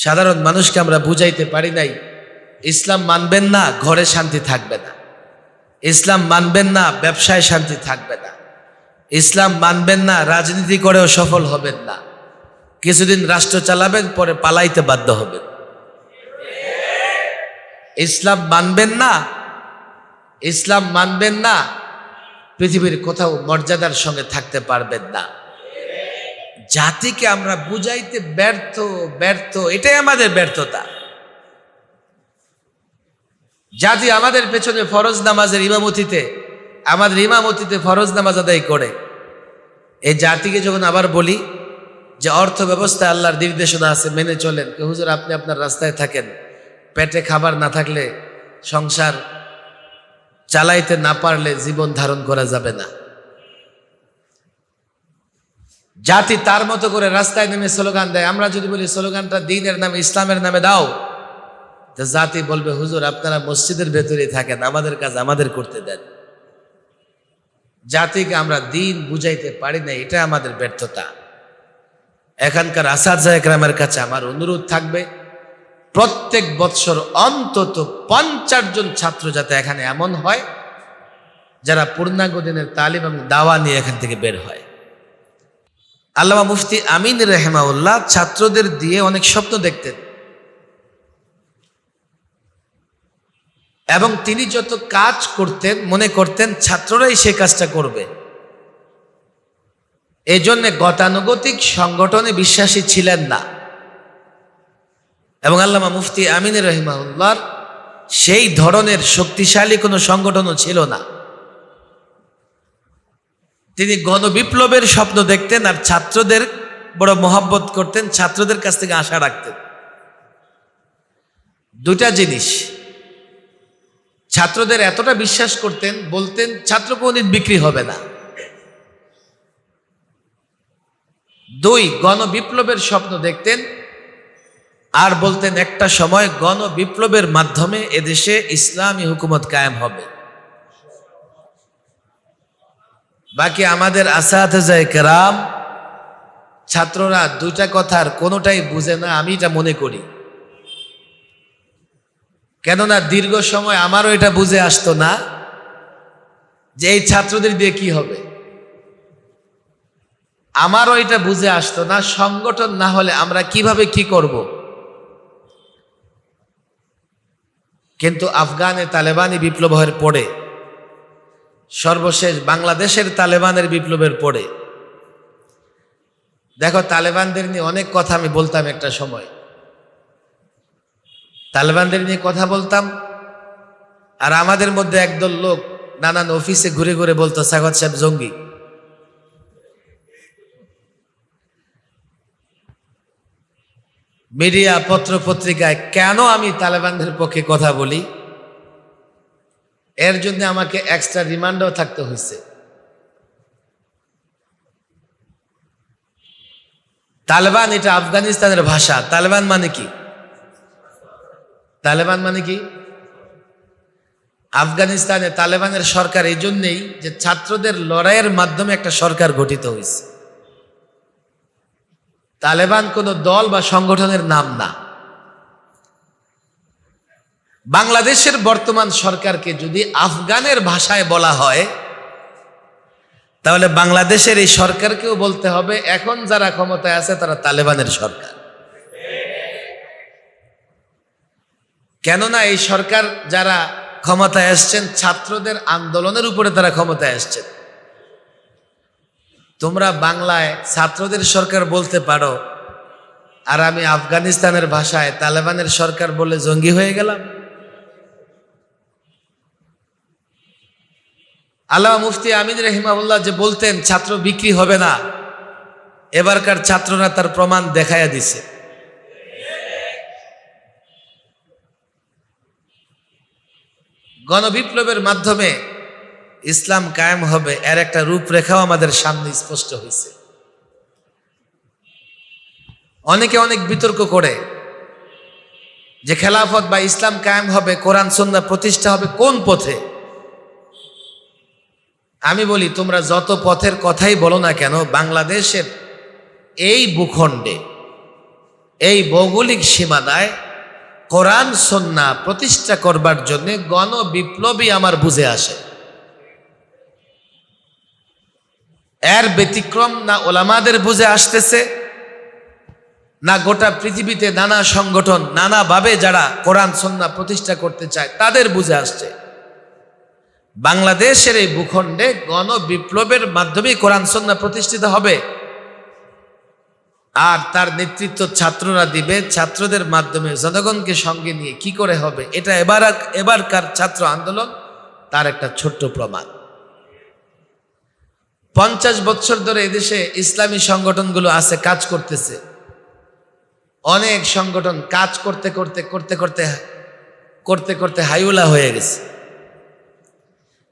সাধারণ মানুষকে আমরা বুঝাইতে পারি নাই, ইসলাম মানবেন না ঘরে শান্তি থাকবে না, ইসলাম মানবেন না ব্যবসায় শান্তি থাকবে না, ইসলাম মানবেন না রাজনীতি করেও সফল হবেন না, কিছুদিন রাষ্ট্র চালাবেন পরে পালাইতে বাধ্য হবেন। ইসলাম মানবেন না, ইসলাম মানবেন না, পৃথিবীর কোথাও মর্যাদার সঙ্গে থাকতে পারবেন না। জাতিকে আমরা বুঝাইতে ব্যর্থ, এটাই আমাদের ব্যর্থতা। জাতি আমাদের পেছনে ফরজ নামাজের ইমামতিতে ফরজ নামাজ আদায় করে। এই জাতিকে যখন আবার বলি যে অর্থ ব্যবস্থায় আল্লাহর নির্দেশনা আছে, মেনে চলেন, হুজুর আপনি আপনার রাস্তায় থাকেন, পেটে খাবার না থাকলে, সংসার চালাইতে না পারলে জীবন ধারণ করা যাবে না। জাতি তার মতো করে রাস্তায় নেমে স্লোগান দেয়। আমরা যদি বলি স্লোগানটা দ্বীনের নামে, ইসলামের নামে দাও, তো জাতি বলবে হুজুর আপনারা মসজিদের ভেতরেই থাকেন, আমাদের কাজ আমাদের করতে দেন। জাতিকে আমরা দ্বীন বুঝাইতে পারি না, এটা আমাদের ব্যর্থতা। এখানকার আসাদজা একরামের কাছে আমার অনুরোধ থাকবে, প্রত্যেক বৎসর অন্তত 50 জন ছাত্র যাতে এখানে এমন হয় যারা পূর্ণাঙ্গ দিনের তালিম এবং দাওয়া নিয়ে এখান থেকে বের হয়। আল্লামা মুফতি আমিন রাহিমাহুল্লাহ ছাত্রদের দিয়ে অনেক স্বপ্ন দেখতেন এবং তিনি যত কাজ করতেন মনে করতেন ছাত্ররাই সে কাজটা করবে। এই জন্য গতানুগতিক সংগঠনে বিশ্বাসী ছিলেন না এবং আল্লামা মুফতি আমিন রাহিমাহুল্লাহর সেই ধরনের শক্তিশালী কোনো সংগঠনও ছিল না। তিনি গণবিপ্লবের স্বপ্ন দেখতেন আর ছাত্রদের বড় মহব্বত করতেন, ছাত্রদের কাছ থেকে আশা রাখতেন। দুটা জিনিস, ছাত্রদের এতটা বিশ্বাস করতেন, বলতেন ছাত্র কোনদিন বিক্রি হবে না। 2, গণবিপ্লবের স্বপ্ন দেখতেন আর বলতেন একটা সময় গণবিপ্লবের মাধ্যমে এদেশে ইসলামী হুকুমত কায়েম হবে। বাকি আমাদের আসাতেজায়ে কেরাম ছাত্ররা দুইটা কথার কোনোটাই বুঝে না, আমি এটা মনে করি। কেননা দীর্ঘ সময় আমারও এটা বুঝে আসতো না যে এই ছাত্রদের দিয়ে কি হবে। আমারও এটা বুঝে আসতো না সংগঠন না হলে আমরা কিভাবে কি করব। কিন্তু আফগানে তালেবানি বিপ্লব হওয়ার পরে, সর্বশেষ বাংলাদেশের তালেবানের বিপ্লবের পরে, দেখো তালেবানদের নিয়ে অনেক কথা আমি বলতাম একটা সময়, তালেবানদের নিয়ে কথা বলতাম আর আমাদের মধ্যে একদল লোক নানান অফিসে ঘুরে ঘুরে বলতো সাগত সাহেব জঙ্গি। মিডিয়া পত্র পত্রিকায় কেন আমি তালেবানদের পক্ষে কথা বলি, এর জন্য আমাকে এক্সট্রা রিমান্ডও থাকতে হয়েছে। তালেবান এটা আফগানিস্তানের ভাষা। তালেবান মানে কি? তালেবান মানে কি? আফগানিস্তানে তালেবানের সরকার এই জন্যেই যে ছাত্রদের লড়াইয়ের মাধ্যমে একটা সরকার গঠিত হয়েছে। তালেবান কোনো দল বা সংগঠনের নাম না। বাংলাদেশের বর্তমান সরকারকে যদি আফগানের ভাষায় বলা হয় তাহলে বাংলাদেশের এই সরকারকেও বলতে হবে এখন যারা ক্ষমতায় আছে তারা তালেবানের সরকার। কেননা এই সরকার যারা ক্ষমতায় আসছেন ছাত্রদের আন্দোলনের উপরে তারা ক্ষমতায় আসছেন। তোমরা বাংলায় ছাত্রদের সরকার বলতে পারো আর আমি আফগানিস্তানের ভাষায় তালেবানের সরকার বলে জঙ্গি হয়ে গেলাম। আল্লামা মুফতি আমিন রাহিমাহুল্লাহ যে বলতেন ছাত্র বিক্রি হবে না, এবারকার ছাত্ররা তার প্রমাণ দেখাইয়া দিছে। গণবিপ্লবের মাধ্যমে ইসলাম কায়েম হবে, এর একটা রূপরেখাও আমাদের সামনে স্পষ্ট হয়েছে। অনেকে অনেক বিতর্ক করে যে খেলাফত বা ইসলাম কায়েম হবে, কোরআন সুন্নাহ প্রতিষ্ঠা হবে কোন পথে। আমি বলি তোমরা যত পথের কথাই বলো না কেন, বাংলাদেশের এই ভূখণ্ডে এই ভৌগোলিক সীমানায় কোরআন সুন্নাহ প্রতিষ্ঠা করবার জন্য গণ বিপ্লবী আমার বুঝে আসে। এর ব্যতিক্রম না ওলামাদের বুঝে আসতেছে, না গোটা পৃথিবীতে নানা সংগঠন নানাভাবে যারা কোরআন সুন্নাহ প্রতিষ্ঠা করতে চায় তাদের বুঝে আসছে। বাংলাদেশের এই ভূখণ্ডে গণ বিপ্লবের মাধ্যমে কোরআন সুন্নাহ প্রতিষ্ঠিত হবে, আর তার নেতৃত্ব ছাত্ররা দিবে। ছাত্রদের মাধ্যমে জনগণকে সঙ্গে নিয়ে কি করে হবে, এটা এবারকার ছাত্র আন্দোলন তার একটা ছোট্ট প্রমাণ। 50 বছর ধরে এদেশে ইসলামী সংগঠনগুলো আছে, কাজ করতেছে। অনেক সংগঠন কাজ করতে করতে করতে করতে করতে করতে হাইউলা হয়ে গেছে,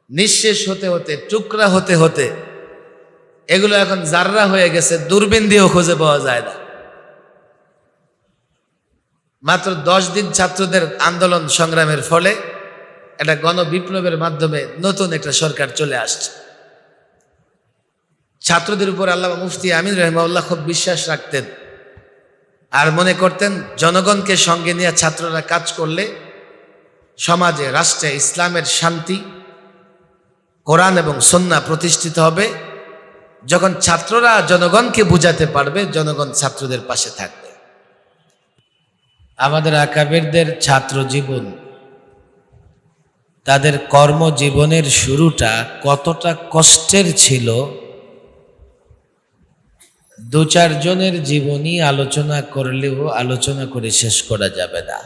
নিঃশেষ হতে হতে টুকরা হতে হতে এগুলো এখন জাররা হয়ে গেছে, দূরবীন দিয়েও খুঁজে পাওয়া যায় না। মাত্র 10 দিন ছাত্রদের আন্দোলন সংগ্রামের ফলে একটা গণ বিপ্লবের মাধ্যমে নতুন একটা সরকার চলে আসছে। ছাত্রদের উপর আল্লামা মুফতি আমিন রাহিমাহুল্লাহ খুব বিশ্বাস রাখতেন, আর মনে করতেন জনগণকে সঙ্গে নিয়ে ছাত্ররা কাজ করলে সমাজে রাষ্ট্রে ইসলামের শান্তি, কোরআন এবং সুন্নাহ প্রতিষ্ঠিত হবে। যখন ছাত্ররা জনগণকে বুঝাতে পারবে, জনগণ ছাত্রদের পাশে থাকবে। আমাদের আকাবেরদের ছাত্র জীবন, তাদের কর্মজীবনের শুরুটা কতটা কষ্টের ছিল, 2-4 জনের জীবনী আলোচনা করলেও আলোচনা করে শেষ করা যাবে না।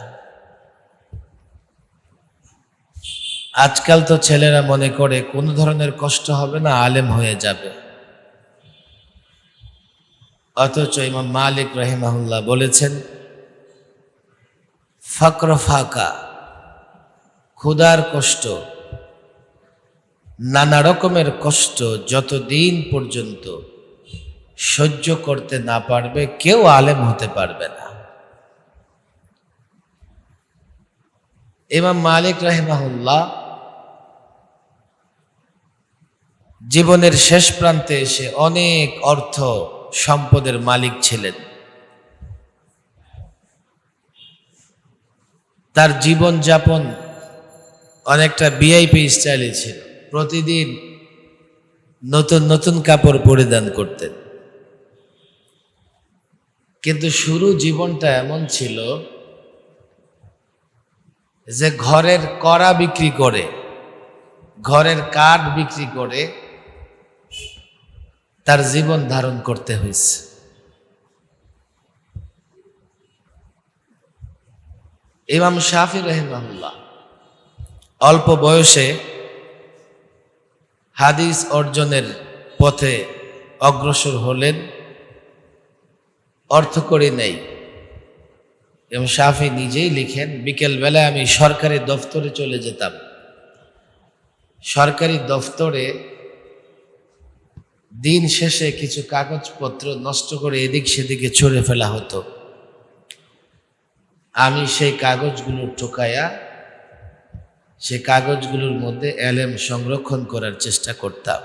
আজকাল তো ছেলেরা মনে করে কোনো ধরনের কষ্ট হবে না, আলেম হয়ে যাবে। অথচ ইমাম মালিক রাহিমাহুল্লাহ বলেছেন, ফকর ফাকা, ক্ষুধার কষ্ট, নানা রকমের কষ্ট যতদিন পর্যন্ত সহ্য করতে না পারবে কেউ আলেম হতে পারবে না। ইমাম মালিক রাহিমাহুল্লাহ জীবনের শেষ প্রান্তে এসে অনেক অর্থ সম্পদের মালিক ছিলেন। তার জীবন যাপন অনেকটা ভিআইপি স্টাইলে ছিল, প্রতিদিন নতুন নতুন কাপড় পরিধান করতেন। কিন্তু শুরু জীবনটা এমন ছিল যে ঘরের কড়া বিক্রি করে, ঘরের কাঠ বিক্রি করে তার জীবন ধারণ করতে হয়েছে। ইমাম শাফি রাহিমাহুল্লাহ অল্প বয়সে হাদিস অর্জনের পথে অগ্রসর হলেন, অর্থ করে নেই। ইমাম শাফি নিজেই লিখেন, বিকেল বেলায় আমি সরকারি দফতরে চলে যেতাম। সরকারি দফতরে দিন শেষে কিছু কাগজপত্র নষ্ট করে এদিক সেদিকে ছড়ে ফেলা হতো। আমি সেই কাগজগুলো টোকায়া সেই কাগজগুলোর মধ্যে এলেম সংরক্ষণ করার চেষ্টা করতাম।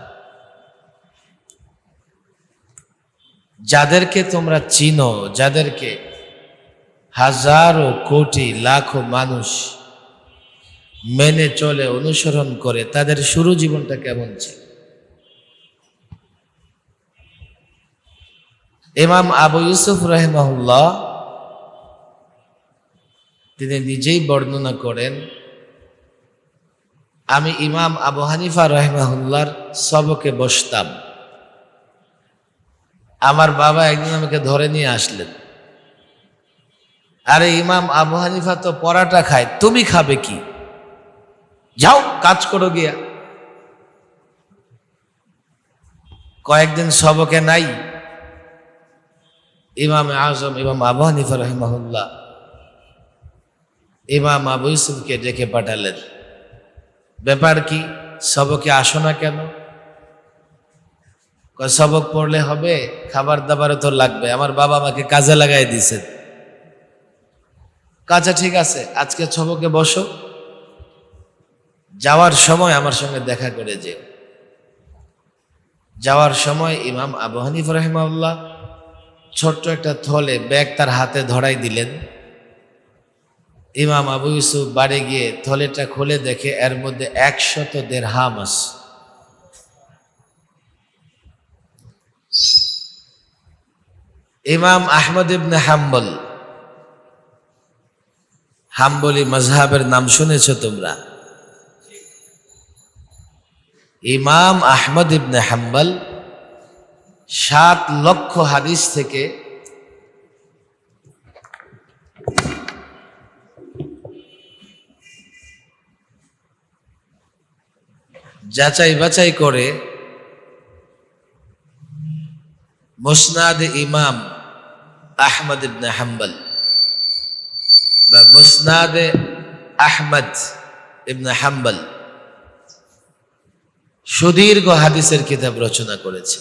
যাদেরকে তোমরা চিনো, যাদেরকে হাজারো কোটি লাখো মানুষ মেনে চলে, অনুসরণ করে, তাদের শুরু জীবনটা কেমন ছিল? ইমাম আবু ইউসুফ রাহিমাহুল্লাহ তিনি নিজেই বর্ণনা করেন, আমি ইমাম আবু হানিফা রাহিমাহুল্লাহর সবকে বসতাম। আমার বাবা একদিন আমাকে ধরে নিয়ে আসলেন, আরে ইমাম আবু হানিফা তো পরাটা খায়, তুমি খাবে কি? যাও কাজ করো গিয়া। কয়েকদিন সবকে নাই, ইমাম আজম ইমাম আবু হানিফা রাহিমাহুল্লাহ ইমাম আবু ইউসুফকে ডেকে পাঠালেন। ব্যাপার কি, সবকে আসো না কেন? সবক পড়লে হবে, খাবার দাবারও তো লাগবে, আমার বাবা আমাকে কাজে লাগাই দিয়েছেন। কাজে ঠিক আছে, আজকে সবকে বসো, যাওয়ার সময় আমার সঙ্গে দেখা করে যেও। যাওয়ার সময় ইমাম আবু হানিফা রাহিমাহুল্লাহ ছোট্ট একটা থলে ব্যাগ তার হাতে ধরাই দিলেন। ইমাম আবু ইউসুফ বাড়ি গিয়ে থলেটা খুলে দেখে এর মধ্যে 100 দিরহাম আছে। ইমাম আহমদ ইবনে হাম্বল, হাম্বলি মাজহাবের নাম শুনেছ তোমরা? ইমাম আহমদ ইবনে হাম্বল 7 লক্ষ হাদিস থেকে যাচাই বাছাই করে মুসনাদ ইমাম আহমদ ইবনে হাম্বল বা মুসনাদ আহমদ ইবনে হাম্বল সুদীর্ঘ হাদিসের কিতাব রচনা করেছে।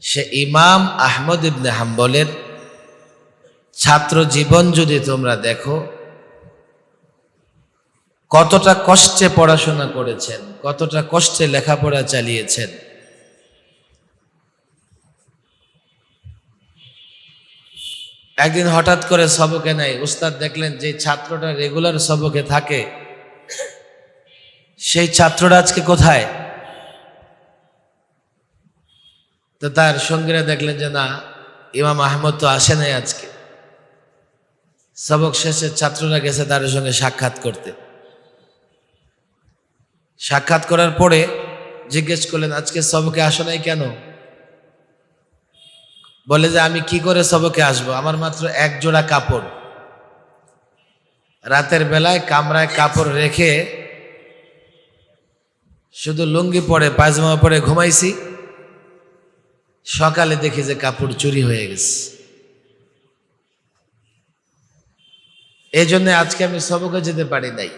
সে ইমাম আহমদ ইবনে হাম্বলের ছাত্র জীবন যদি তোমরা দেখো, কতটা কষ্টে পড়াশোনা করেছেন, কতটা কষ্টে লেখাপড়া চালিয়েছেন। একদিন হঠাৎ করে সবকে নাই, উস্তাদ দেখলেন যে ছাত্রটা রেগুলার সবকে থাকে সেই ছাত্রটা আজকে কোথায়? তো তার সঙ্গীরা দেখলেন যে না, ইমাম আহমদ তো আসে নাই আজকে। সবক শেষে ছাত্ররা গেছে তার সঙ্গে সাক্ষাৎ করতে। সাক্ষাৎ করার পরে জিজ্ঞেস করলেন, আজকে সবকে আসো নাই কেন? বলে যে আমি কি করে সবকে আসবো, আমার মাত্র 1 জোড়া কাপড়। রাতের বেলায় কামরায় কাপড় রেখে শুধু লুঙ্গি পরে পায়জামা পরে ঘুমাইছি, সকালে দেখি যে কাপড় চুরি হয়ে গেছে। এই জন্য আজকে আমি সবকে যেতে পারি নাই।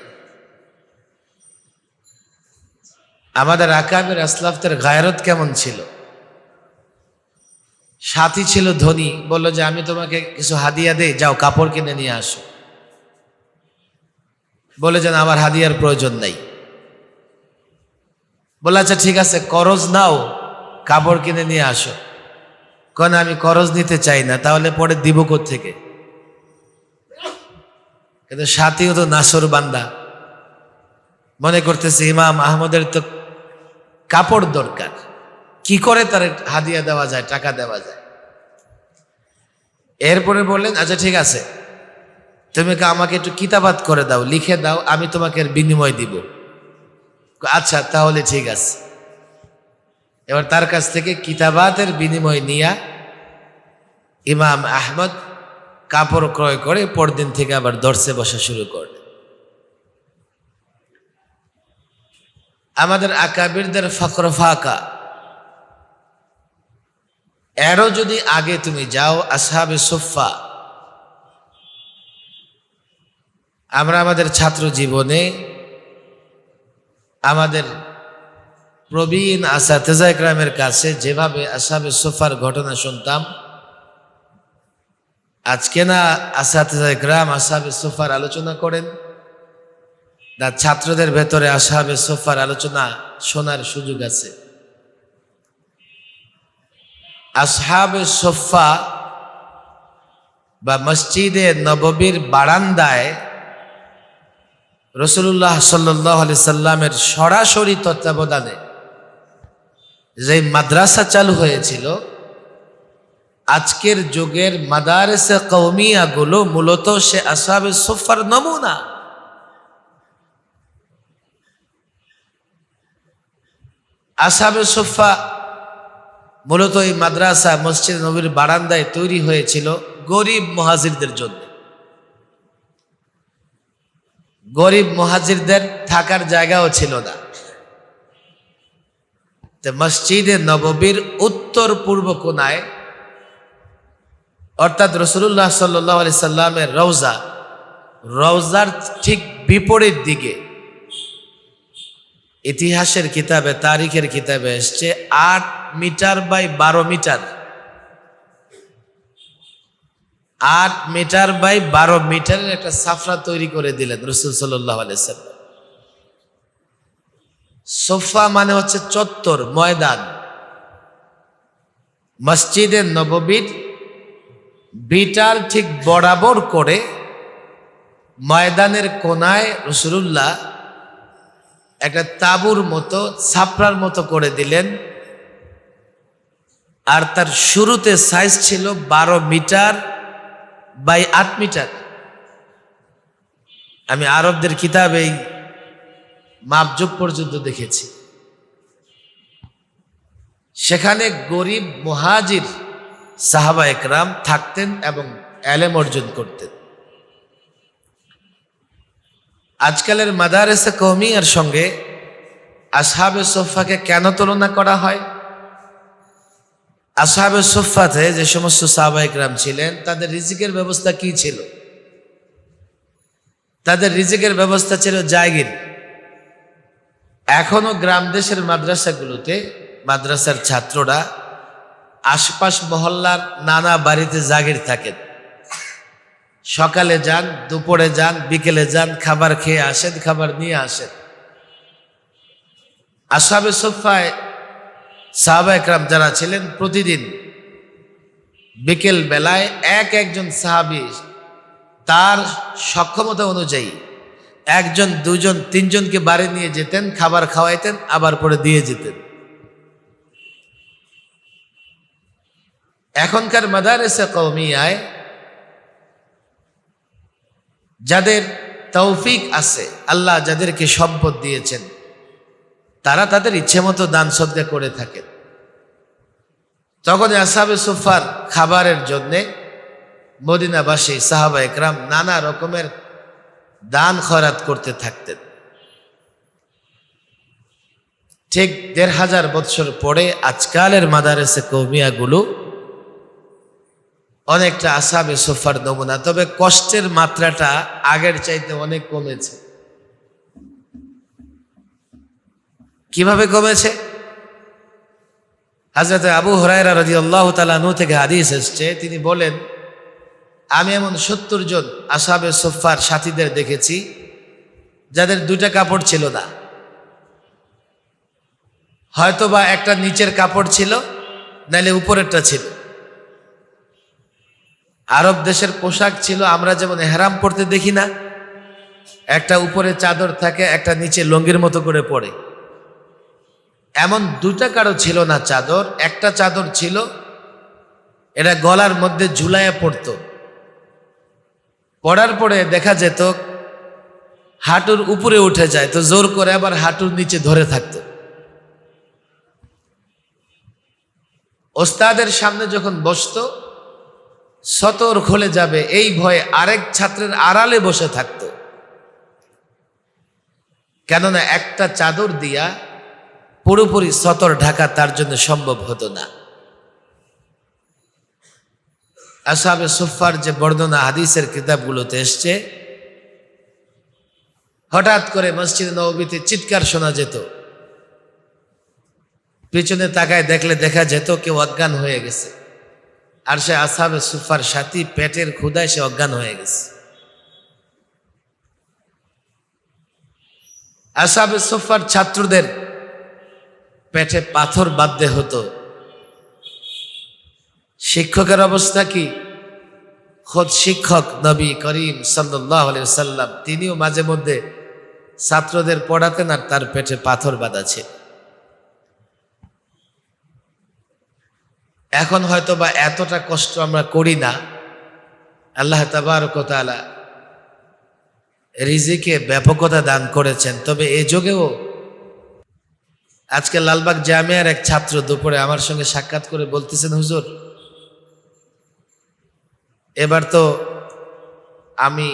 আমাদের আকাবের আসলাফদের গায়রত কেমন ছিল! সাথী ছিল ধনী, বললো যে আমি তোমাকে কিছু হাদিয়া দেই, যাও কাপড় কিনে নিয়ে আসো। বলে যেন আমার হাদিয়ার প্রয়োজন নাই। বলে আচ্ছা ঠিক আছে, করজ নাও, কাপড় কিনে নিয়ে আসো। কেন আমি করজ নিতে চাই না, তাহলে পরে দিব কোত্থেকে? কিন্তু সাথীও তো নাসর বান্দা, মনে করতেছে ইমাম আহমদের তো কাপড় দরকার, কি করে তার হাদিয়া দেওয়া যায়, টাকা দেওয়া যায়। এরপরে বললেন আচ্ছা ঠিক আছে, তুমি আমাকে একটু কিতাবাত করে দাও, লিখে দাও, আমি তোমাকে এর বিনিময় দিব। আচ্ছা তাহলে ঠিক আছে। এবার তার কাছ থেকে কিতাবাতের বিনিময় নিয়া ইমাম আহমদ কাপড় ক্রয় করে পরদিন থেকে আবার দর্শে বসা শুরু করলেন। আমাদের আকাবিরদের ফকর ফাঁকা, এরও যদি আগে তুমি যাও, আসহাবে সুফফা। আমরা আমাদের ছাত্র জীবনে আমাদের প্রবীণ আসাতেজা ইকরামের কাছে যেভাবে আসহাবে সুফফার ঘটনা শুনতাম, আজকে না আসাতেজা ইকরাম আসহাবে সুফফার আলোচনা করেন, না ছাত্রদের ভেতরে আসহাবে সুফফার আলোচনা শোনার সুযোগ আছে। আসহাবে সুফফা বা মসজিদে নববীর বারান্দায় রাসূলুল্লাহ সাল্লাল্লাহু আলাইহি সাল্লামের সরাসরি তত্ত্বাবধানে যে মাদ্রাসা চালু হয়েছিল, আজকের যুগের মাদারিসে কওমিয়াগুলো মূলত সে আসহাবে সুফফার নমুনা। আসহাবে সুফফা মূলত এই মাদ্রাসা মসজিদ নবীর বারান্দায় তৈরি হয়েছিল গরিব মুহাজিরদের জন্য। গরিব মুহাজিরদের থাকার জায়গাও ছিল না। তো মসজিদে নববীর উত্তর পূর্ব কোণায়, অর্থাৎ রাসূলুল্লাহ সাল্লাল্লাহু আলাইহি সাল্লামের রওজা, রওজার ঠিক বিপরীত দিকে ইতিহাসের কিতাবে, তারিখের কিতাবে এসছে 8 meter by 12 meter, 8 meter by 12 মিটারের একটা সাফরা তৈরি করে দিলেন রাসূল সাল্লাল্লাহু আলাইহি সাল্লাম। সোফা মানে হচ্ছে চত্বর, ময়দান। মসজিদে নববীর বিটার ঠিক বরাবর করে ময়দানের কোনায় রাসূলুল্লাহ একটা তাঁবুর মতো ছাপড়ার মতো করে দিলেন। আর তার শুরুতে সাইজ ছিল 12 মিটার বাই 8 মিটার। আমি আরবদের কিতাবে এই মাপজোক পর্যন্ত দেখেছি। সেখানে গরিব মুহাজির সাহাবা একরাম থাকতেন এবং ইলম অর্জন করতেন। আজকালের মাদারেসে কওমিয়ার সঙ্গে আসহাবে সুফফাকে কেন তুলনা করা হয়? আসহাবে সুফফাতে যে সমস্ত সাহাবা একরাম ছিলেন তাদের রিজিকের ব্যবস্থা কি ছিল? তাদের রিজিকের ব্যবস্থা ছিল জায়গির। এখনো গ্রাম দেশের মাদ্রাসাগুলোতে মাদ্রাসার ছাত্ররা আশপাশ মহল্লার নানা বাড়িতে জাগির থাকেন। সকালে যান, দুপুরে যান, বিকেলে যান, খাবার খেয়ে আসেন, খাবার নিয়ে আসেন। আসহাবে সুফফায় সাহাবা একরাম যারা ছিলেন প্রতিদিন বিকেল বেলায় একজন সাহাবী তার সক্ষমতা অনুযায়ী 1 2 3 জনকে বাড়ি নিয়ে যেতেন, খাবার খাওয়াইতেন, আবার পরে দিয়ে যেতেন। এখনকার মাদারেসে কওমিয়ায় যাদের তৌফিক আছে, আল্লাহ যাদেরকে সম্পদ দিয়েছেন, তারা তাদের ইচ্ছে মতো দান সদকা করে থাকেন। তখন আসহাবে সুফফার খাবারের জন্যে মদিনাবাসী সাহাবা একরাম নানা রকমের দান খয়রাত করতে থাকতেন। ঠিক 1500 বৎসর পরে আজকালের মাদারেসে কওমিয়াগুলো অনেকটা আসহাবে সুফফার নমুনা, তবে কষ্টের মাত্রাটা আগের চাইতে অনেক কমেছে। কিভাবে কমেছে? হযরত আবু হুরায়রা রাদিয়াল্লাহু তাআলা আনহু থেকে হাদিস এসেছে, তিনি বলেন, আমি এমন 70 জন আসহাবে সুফফার সাথীদের দেখেছি যাদের 2টা কাপড় ছিল না। হয়তোবা একটা নিচের কাপড় ছিল, নাইলে উপরেরটা ছিল। আরব দেশের পোশাক ছিল আমরা যেমন ইহরাম পরতে দেখি না, একটা উপরে চাদর থাকে, একটা নিচে লুঙ্গির মতো করে পরে। এমন 2টা কারো ছিল না চাদর, একটা চাদর ছিল, এটা গলার মধ্যে ঝুলাইয়া পড়তো। পড়ার পরে দেখা যেত হাঁটুর উপরে উঠে যায়, তো জোর করে আবার হাঁটুর নিচে ধরে থাকতো। ওস্তাদের সামনে যখন বসতো সতর খুলে যাবে এই ভয়ে আরেক ছাত্রের আড়ালে বসে থাকতো, কেননা একটা চাদর দিয়া পুরোপুরি সতর ঢাকা তার জন্য সম্ভব হতো না। আসহাবে সুফফার যে বর্ণনা হাদিসের কিতাবগুলোতে এসছে, হঠাৎ করে মসজিদ নববীতে চিৎকার শোনা যেত, পিছনে তাকায় দেখলে দেখা যেত কেউ অজ্ঞান হয়ে গেছে, আর সে আসহাবে সুফফার সাথী পেটের ক্ষুধায় সে অজ্ঞান হয়ে গেছে। আসহাবে সুফফার ছাত্রদের পেটে পাথর বাঁধতে হতো। শিক্ষকের অবস্থা কি? খোদ শিক্ষক নবী করিম সাল্লাল্লাহু আলাইহি ওয়াসাল্লাম তিনিও মাঝে মধ্যে ছাত্রদের পড়াতেন আর তার পেটে পাথর বাঁধা ছিল। এখন হয়তো বা এতটা কষ্ট আমরা করি না। আল্লাহ তাবারক ওয়া তাআলা রিজিকে ব্যাপকতা দান করেছেন, তবে এই যুগেও আজকে লালবাগ জামিয়ার এক ছাত্র দুপুরে আমার সঙ্গে সাক্ষাৎ করে বলতেছেন, হুজুর এবার তো আমি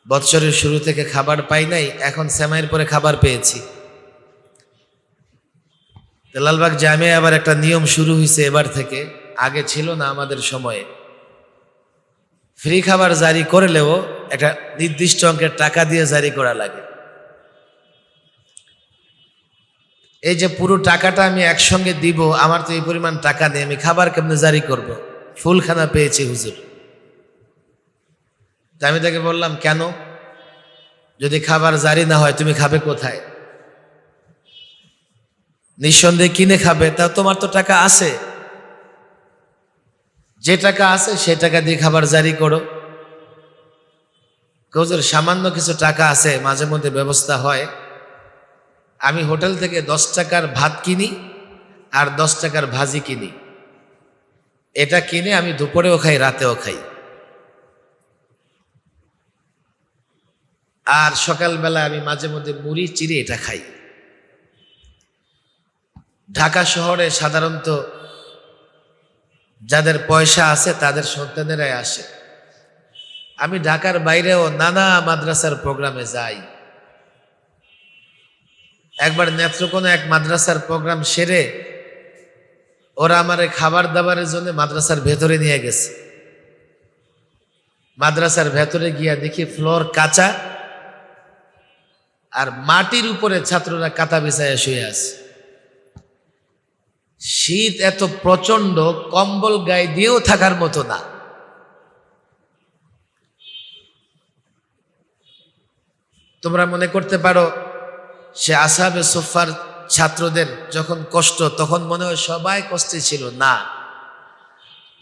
বৎসরের শুরু থেকে খাবার পাই নাই, এখন সেমাইয়ের পরে খাবার পেয়েছি। লালবাগ জামিয়া আবার একটা নিয়ম শুরু হয়েছে এবার থেকে, আগে ছিল না আমাদের সময়ে। ফ্রি খাবার জারি করলেও একটা নির্দিষ্ট অঙ্কের টাকা দিয়ে জারি করা লাগে। এই যে পুরো টাকাটা আমি একসঙ্গে দিব, আমার তো এই পরিমাণ টাকা নেই, আমি খাবার কেমনে জারি করব? ফুলখানা পেয়েছি হুজুর। আমি তাকে বললাম, কেন? যদি খাবার জারি না হয় তুমি খাবে কোথায়? নিঃসন্দেহে কিনে খাবে, তা তোমার তো টাকা আছে, যে টাকা আছে সে টাকা দিয়ে খাবার জারি করো। হুজুর সামান্য কিছু টাকা আছে, মাঝে মধ্যে ব্যবস্থা হয়, আমি হোটেল থেকে 10 টাকার ভাত কিনি আর 10 টাকার ভাজি কিনি, এটা কিনে আমি দুপুরেও খাই রাতেও খাই, আর সকালবেলা আমি মাঝে মধ্যে মুড়ি চিড়ে এটা খাই। ঢাকা শহরে সাধারণত যাদের পয়সা আছে তাদের সন্তানেরাই আসে। আমি ঢাকার বাইরেও নানা মাদ্রাসার প্রোগ্রামে যাই। একবার নেত্রকোনা এক মাদ্রাসার প্রোগ্রাম সেরে ওরা আমারে খাবার দাবারের জন্য মাদ্রাসার ভেতরে নিয়ে গেছে। মাদ্রাসার ভেতরে গিয়া দেখি ফ্লোর কাঁচা আর মাটির উপরে ছাত্ররা কাঁথা বিছাইয়া শুয়ে আছে। শীত এত প্রচন্ড, কম্বল গায়ে দিয়েও থাকার মতো না। তোমরা মনে করতে পারো সে আসহাবে সুফফার ছাত্রদের যখন কষ্ট, তখন মনে হয় সবাই কষ্টে ছিল, না,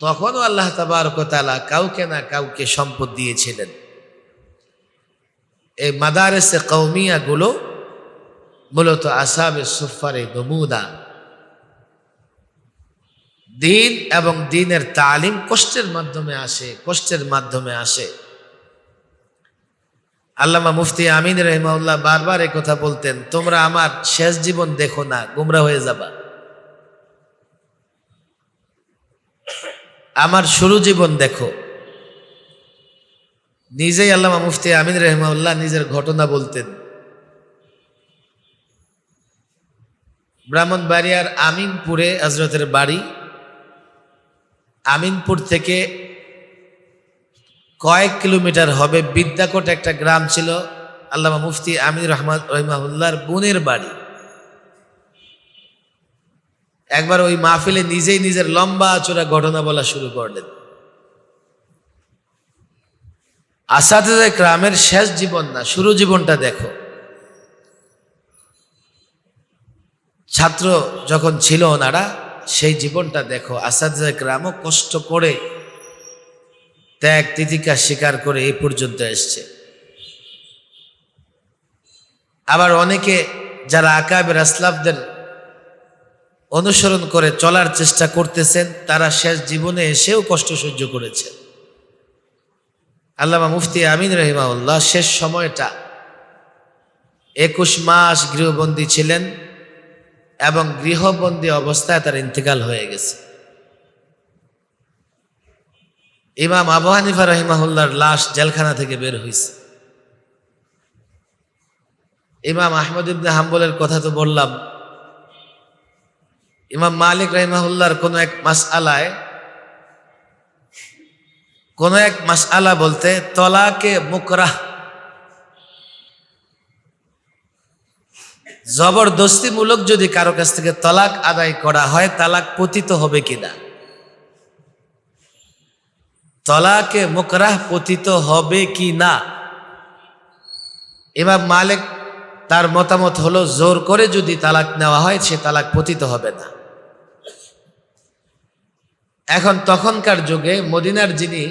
তখনও আল্লাহ তাবারক ওয়া তাআলা কাউকে না কাউকে সম্পদ দিয়েছিলেন। এই মাদারেসে কওমিয়া গুলো মূলত আসহাবে সুফফার এই নমুনা। দিন এবং দিনের তালিম কষ্টের মাধ্যমে আসে, কষ্টের মাধ্যমে আসে। আল্লামা মুফতি আমিন রাহিমাহুল্লাহ বারবার এই কথা বলতেন, তোমরা আমার শেষ জীবন দেখো না, গোমরা হয়ে যাবা। আমার শুরু জীবন দেখো। নিজেই আল্লামা মুফতি আমিন রাহিমাহুল্লাহ নিজের ঘটনা বলতেন। ব্রাহ্মণবাড়িয়ার আমিনপুরে হযরতের বাড়ি। আমিনপুর থেকে কয়েক কিলোমিটার হবে বিদ্যাকোট একটা গ্রাম ছিল, আল্লামা মুফতি আমিন রাহিমাহুল্লাহর বোনের বাড়ি। একবার ওই মাহফিলে নিজেই নিজের লম্বা চূড়া ঘটনা বলা শুরু করলেন। আসাতিজা গ্রামের শেষ জীবন না, শুরু জীবনটা দেখো। ছাত্র যখন ছিল ওনারা, সেই জীবনটা দেখো। আসাতিজা গ্রামও কষ্ট করে ত্যাগ তিতিক্ষা স্বীকার করে এই পর্যন্ত এসছে। আবার অনেকে যারা আকাবের আসলাফদের অনুসরণ করে চলার চেষ্টা করতেছেন, তারা শেষ জীবনে এসেও কষ্ট সহ্য করেছেন। আল্লামা মুফতি আমিন রাহিমাহুল্লাহ শেষ সময়টা 21 মাস গৃহবন্দী ছিলেন এবং গৃহবন্দী অবস্থায় তার ইন্তেকাল হয়ে গেছে। ইমাম আবু হানিফা রাহিমাহুল্লাহর লাশ জেলখানা থেকে বের হয়েছে। ইমাম আহমদ ইবনে হাম্বলের কথা তো বললাম। ইমাম মালিক রাহিমাহুল্লাহর কোন এক মাসআলা বলতে তলাকে মুকরাহ, জবরদস্তিমূলক যদি কারো কাছ থেকে তলাক আদায় করা হয়, তালাক পতিত হবে কিনা, তলাকে মুকরাহ পতিত হবে কি না। ইমাম মালিক তার মতামত হলো জোর করে যদি তালাক নেওয়া হয় সে তালাক পতিত হবে না। এখন তখনকার যুগে মদিনার যিনি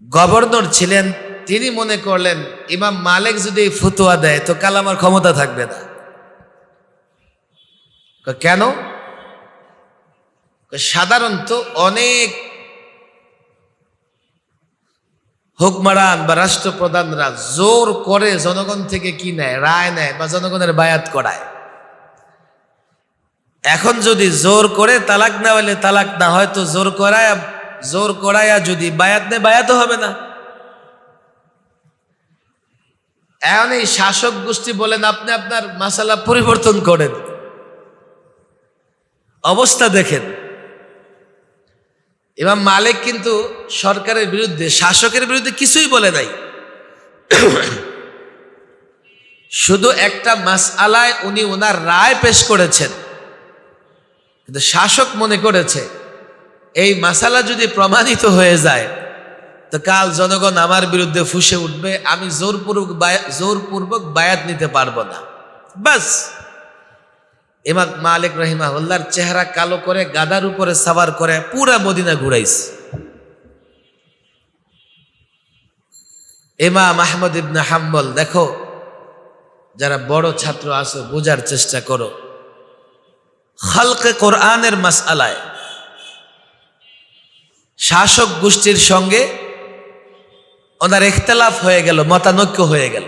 গভর্নর ছিলেন, তিনি মনে করলেন ইমাম মালিক যদি ফতোয়া দেয় তো কালামার ক্ষমতা থাকবে না। কেন? সাধারণত অনেক হুকমারান বা রাষ্ট্রপ্রধানরা জোর করে জনগণ থেকে কি নেয়, রায় নেয় বা জনগণের বায়াত করায়। এখন যদি জোর করে তালাক না হলে তালাক না হয়, তো জোর করায়া যদি বায়াত নেয়, বায়াতও হবে না। এখন এই শাসক গোষ্ঠী বলেন আপনি আপনার মাসালা পরিবর্তন করেন। অবস্থা দেখেন। ইমাম মালিক কিন্তু সরকারের বিরুদ্ধে, শাসকের বিরুদ্ধে কিছুই বলে নাই। শুধু একটা মাসআলায় উনি ওনার রায় পেশ করেছেন, কিন্তু শাসক মনে করেছে এই মাসালা যদি প্রমাণিত হয়ে যায় তো কাল জনগণ আমার বিরুদ্ধে ফুঁসে উঠবে, আমি জোরপূর্বক বায়াত নিতে পারবো না। বাস ইমাম মালিক রাহিমাহুল্লাহর চেহারা কালো করে গাদার উপরে সাওয়ার করে পুরা মদিনা ঘুরাইছে। ইমাম আহমদ ইবনে হাম্বল, দেখো যারা বড় ছাত্র আছো বোঝার চেষ্টা করো, খালকে কোরআনের মাসআলায় শাসক গোষ্ঠীর সঙ্গে ওনার ইখতিলাফ হয়ে গেল, মতানৈক্য হয়ে গেল।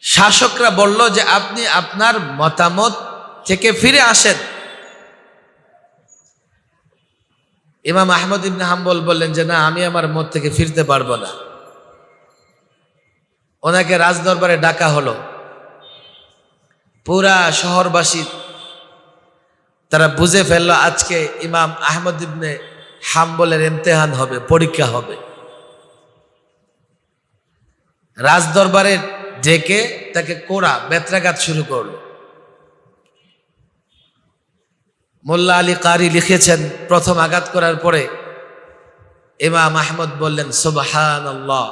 শাসকরা বলল যে আপনি আপনার মতামত থেকে ফিরে আসেন। ইমাম আহমদ ইবনে হাম্বল বললেন যে না, আমি আমার মত থেকে ফিরতে পারবো না। ওনাকে রাজদরবারে ডাকা হলো। পুরা শহরবাসী তারা বুঝে ফেললো আজকে ইমাম আহমদ ইবনে হাম্বলের ইমতিহান হবে, পরীক্ষা হবে। রাজদরবারে ডেকে তাকে কোড়া বেত্রাঘাত শুরু করলো। মোল্লা আলী কারি লিখেছেন, প্রথম আঘাত করার পরে ইমাম আহমদ বললেন সুবহানাল্লাহ।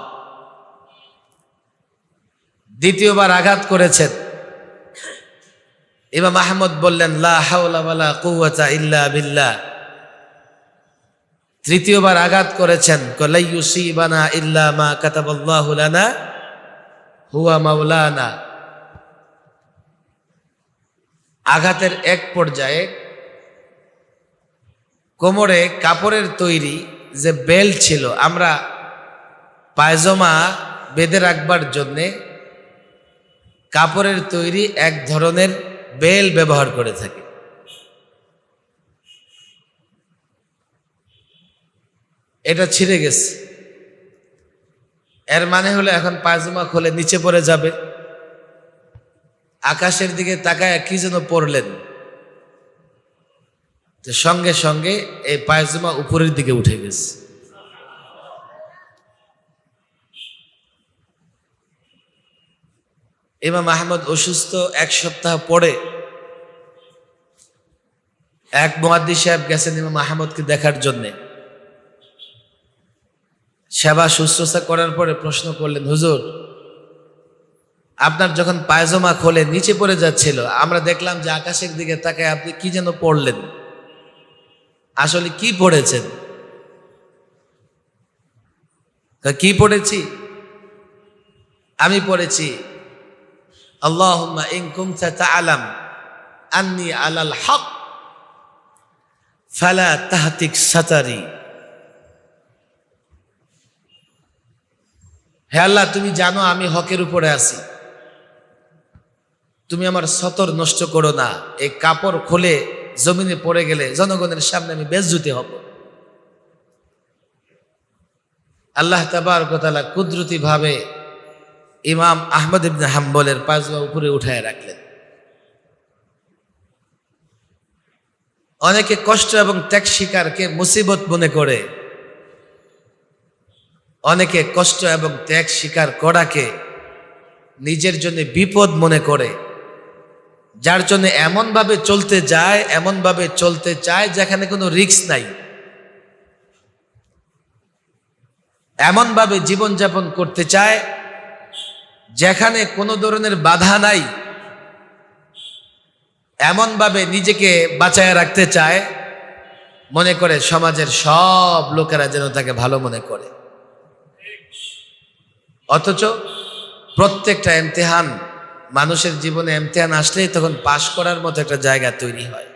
দ্বিতীয়বার আঘাত করেছেন, ইমাম আহমদ বললেন লা হাওলা ওয়ালা কুওয়াতা ইল্লা বিল্লাহ। তৃতীয়বার আঘাত করেছেন, লা ইউসিবানা ইল্লা মা কাতাবাল্লাহু লানা হুয়া মাওলানা। আঘাতের এক পর্যায়ে কোমরে কাপড়ের তৈরি যে বেল্ট ছিল, আমরা পায়জামা বেঁধে রাখবার জন্যে কাপড়ের তৈরি এক ধরনের বেল্ট ব্যবহার করে থাকি। এটা ছিঁড়ে গেছে। এর মানে হলো এখন পায়জামা খুলে নিচে পড়ে যাবে। আকাশের দিকে তাকায় কি যেন পড়লেন, তো সঙ্গে সঙ্গে এই পায়জামা উপরের দিকে উঠে গেছে। ইমাম আহমদ অসুস্থ। এক সপ্তাহ পরে এক মুহাদ্দিস সাহেব গেছেন ইমাম আহমদকে দেখার জন্যে। সেবা শুশ্রূষা করার পরে প্রশ্ন করলেন, হুজুর আপনার যখন পায়জামা খোলে নিচে পড়ে যাচ্ছিল, আমরা দেখলাম যে আকাশের দিকে তাকায় আপনি কি যেন পড়লেন, আসলে কি পড়েছেন? কি পড়েছি? আমি পড়েছি আল্লাহুম্মা ইন কুনতা তা'লাম আন্নী আলাল হক ফালা তাহতিক সাতারি। হে আল্লাহ, তুমি জানো আমি হকের উপরে আছি, তুমি আমার সতর নষ্ট করো না। এই কাপড় খুলে জমিনে পড়ে গেলে জনগণের সামনে আমি বেজ্জতি হব। আল্লাহ তাবারক ওয়া তাআলা কুদরতি ভাবে ইমাম আহমদ ইবনে হাম্বলের পায়জামা উপরে উঠায় রাখলেন। অনেকে কষ্ট এবং ত্যাগ স্বীকারকে মুসিবত মনে করে, অনেকে কষ্ট এবং ত্যাগ স্বীকার করাকে নিজের জন্য বিপদ মনে করে, যার জন্য এমনভাবে চলতে চায় যেখানে কোনো রিস্ক নাই, এমনভাবে জীবনযাপন করতে চায় যেখানে কোনো ধরনের বাধা নাই, এমনভাবে নিজেকে বাঁচায় রাখতে চায়, মনে করে সমাজের সব লোকেরা যেন তাকে ভালো মনে করে। অথচ প্রত্যেকটা ইমতিহান, মানুষের জীবনে ইমতিহান আসলেই তখন পাশ করার মতো একটা জায়গা তৈরি হয়।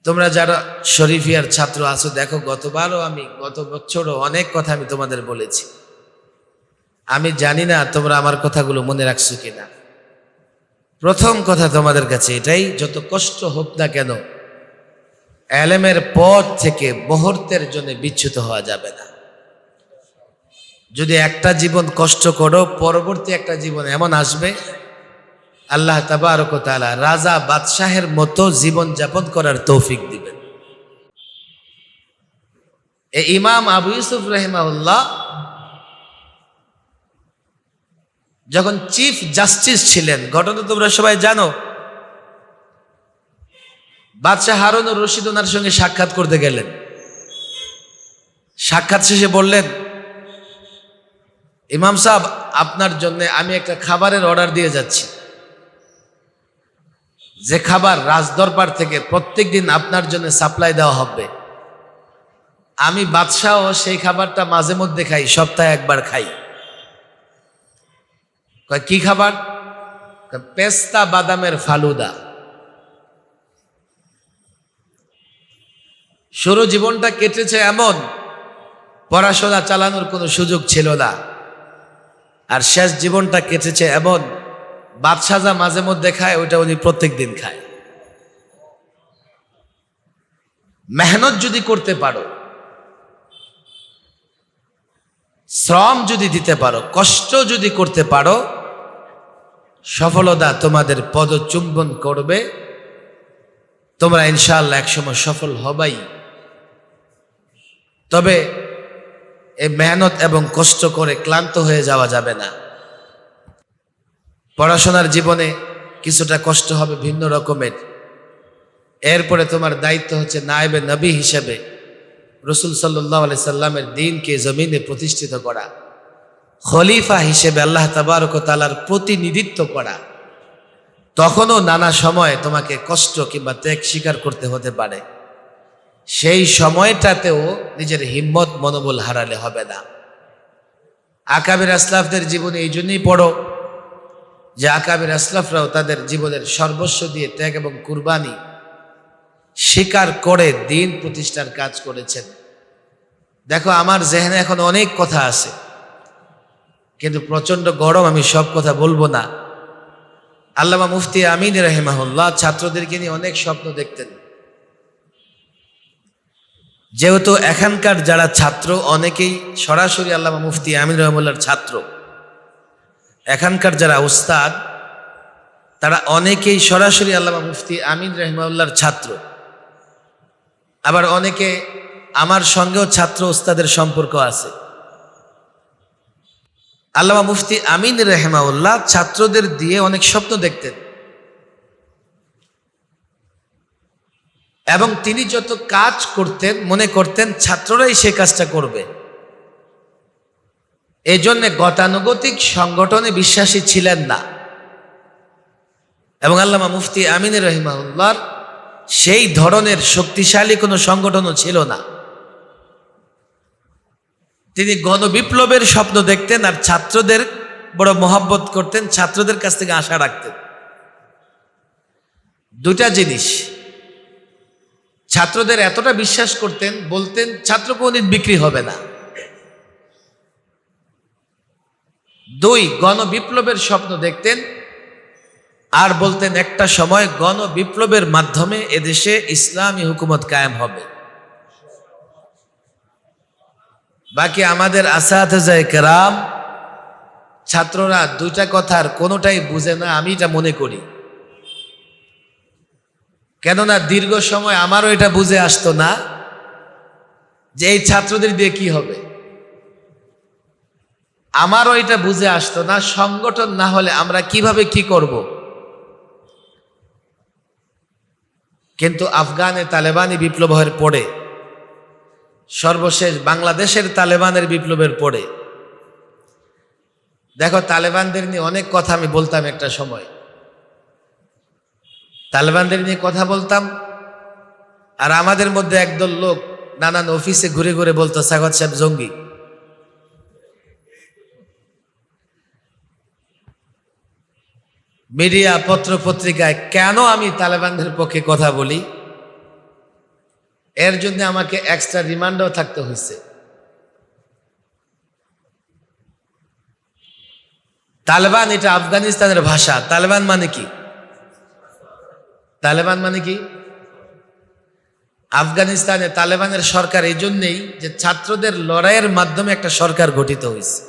তোমরা যারা শরীফিয়ার ছাত্র আছো, দেখো গত বছরও অনেক কথা আমি তোমাদের বলেছি। আমি জানি না তোমরা আমার কথাগুলো মনে রাখছো কিনা। প্রথম কথা তোমাদের কাছে এটাই, যত কষ্ট হোক না কেন এলেমের পথ থেকে মুহূর্তের জন্য বিচ্যুত হওয়া যাবে না। যদি একটা জীবন কষ্ট করো, পরবর্তী একটা জীবন এমন আসবে আল্লাহ তাবারক ওয়া তাআলা রাজা বাদশাহের মতো জীবন যাপন করার তৌফিক দিবেন। এই ইমাম আবু ইউসুফ রাহিমাহুল্লাহ যখন চিফ জাস্টিস ছিলেন, ঘটনা তোমরা সবাই জানো। বাদশাহ হারুনুর রশিদ ওনার সঙ্গে সাক্ষাৎ করতে গেলেন। সাক্ষাৎ শেষে বললেন, ইমাম সাহেব আপনার জন্য আমি একটা খাবারের অর্ডার দিয়ে যাচ্ছি। যে খাবার রাজদরবার থেকে প্রত্যেক দিন আপনার জন্য সাপ্লাই দেওয়া হবে, আমি বাদশাহ সেই খাবারটা মাঝে মধ্যে খাই, সপ্তাহে একবার খাই। কি খাবার? পেস্তা বাদামের ফালুদা। শুরু জীবনটা কেটেছে এমন, পড়াশোনা চালানোর কোনো সুযোগ ছিল না, আর শেষ জীবনটা কেটেছে এমন, বাদশাহ যা মাঝে মধ্যে খায় ওইটা উনি প্রত্যেক দিন খায়। মেহনত যদি করতে পারো, শ্রম যদি দিতে পারো, কষ্ট যদি করতে পারো, সফলতা তোমাদের পদচুম্বন করবে। তোমরা ইনশাআল্লাহ একসময় সফল হবাই। তবে এই মেহনত এবং কষ্ট করে ক্লান্ত হয়ে যাওয়া যাবে না। পড়াশোনার জীবনে কিছুটা কষ্ট হবে ভিন্ন রকমের। এরপরে তোমার দায়িত্ব হচ্ছে নায়েবে নবী হিসেবে রাসূল সাল্লাল্লাহু আলাইহি সাল্লামের দ্বীনকে জমিনে প্রতিষ্ঠিত করা, খলিফা হিসেবে আল্লাহ তাবারক ওয়া তাআলার প্রতিনিধিত্ব করা। তখনও নানা সময় তোমাকে কষ্ট কিংবা ত্যাগ স্বীকার করতে হতে পারে। সেই সময়টাতেও নিজের হিম্মত মনোবল হারালে হবে না। আকাবির আসলাফদের জীবনে এই জন্যই পড়ো যে আকাবির আসলাফরাও তাদের জীবনের সর্বস্ব দিয়ে ত্যাগ এবং কুরবানি স্বীকার করে দিন প্রতিষ্ঠার কাজ করেছেন। দেখো, আমার জেহেনে এখন অনেক কথা আছে, কিন্তু প্রচন্ড গরম, আমি সব কথা বলবো না। আল্লামা মুফতি আমিন রাহিমাহুল্লাহ ছাত্রদেরকে নিয়ে অনেক স্বপ্ন দেখতেন। যেহেতু এখানকার যারা ছাত্র অনেকেই সরাসরি আল্লামা মুফতি আমিন রহমুল্লাহর ছাত্র, এখানকার যারা উস্তাদ তারা অনেকেই সরাসরি আল্লামা মুফতি আমিন রহমাউল্লাহর ছাত্র। আবার অনেকে আমার সঙ্গেও ছাত্র উস্তাদের সম্পর্ক আছে। আল্লামা মুফতি আমিন রহমাউল্লাহ ছাত্রদের দিয়ে অনেক স্বপ্ন দেখতেন, এবং তিনি যত কাজ করতেন মনে করতেন ছাত্ররাই সে কাজটা করবে। এই জন্যে গতানুগতিক সংগঠনে বিশ্বাসী ছিলেন না। এবং আল্লামা মুফতি আমিন রহিমাহুল্লাহর সেই ধরনের শক্তিশালী কোনো সংগঠনও ছিল না। তিনি গণবিপ্লবের স্বপ্ন দেখতেন আর ছাত্রদের বড় মহব্বত করতেন, ছাত্রদের কাছ থেকে আশা রাখতেন। দুটা জিনিস, ছাত্রদের এতটা বিশ্বাস করতেন, বলতেন ছাত্র কোনদিন বিক্রি হবে না। দুই, গণবিপ্লবের স্বপ্ন দেখতেন আর বলতেন একটা সময় গণবিপ্লবের মাধ্যমে এদেশে ইসলামী হুকুমত কায়েম হবে। বাকি আমাদের আসাতেজায়ে কেরাম ছাত্ররা দুইটা কথার কোনোটাই বুঝে না, আমি এটা মনে করি। কেননা দীর্ঘ সময় আমারও এটা বুঝে আসতো না যে এই ছাত্রদের দিয়ে কি হবে। আমারও এটা বুঝে আসতো না সংগঠন না হলে আমরা কিভাবে কি করব। কিন্তু আফগানে তালেবানি বিপ্লবের পরে, সর্বশেষ বাংলাদেশের তালেবানের বিপ্লবের পরে, দেখো তালেবানদের নিয়ে অনেক কথা আমি বলতাম একটা সময়। তালেবানদের নিয়ে কথা বলতাম আর আমাদের মধ্যে একদল লোক নানান অফিসে ঘুরে ঘুরে বলতো সাগত সাহেব জঙ্গি। মিডিয়া পত্র পত্রিকায় কেন আমি তালেবানদের পক্ষে কথা বলি, এর জন্য আমাকে এক্সট্রা রিমান্ডও থাকতে হয়েছে। তালেবান এটা আফগানিস্তানের ভাষা। তালেবান মানে কি? তালেবান মানে কি? আফগানিস্তানে তালেবানের সরকার এই জন্যেই যে ছাত্রদের লড়াইয়ের মাধ্যমে একটা সরকার গঠিত হয়েছে।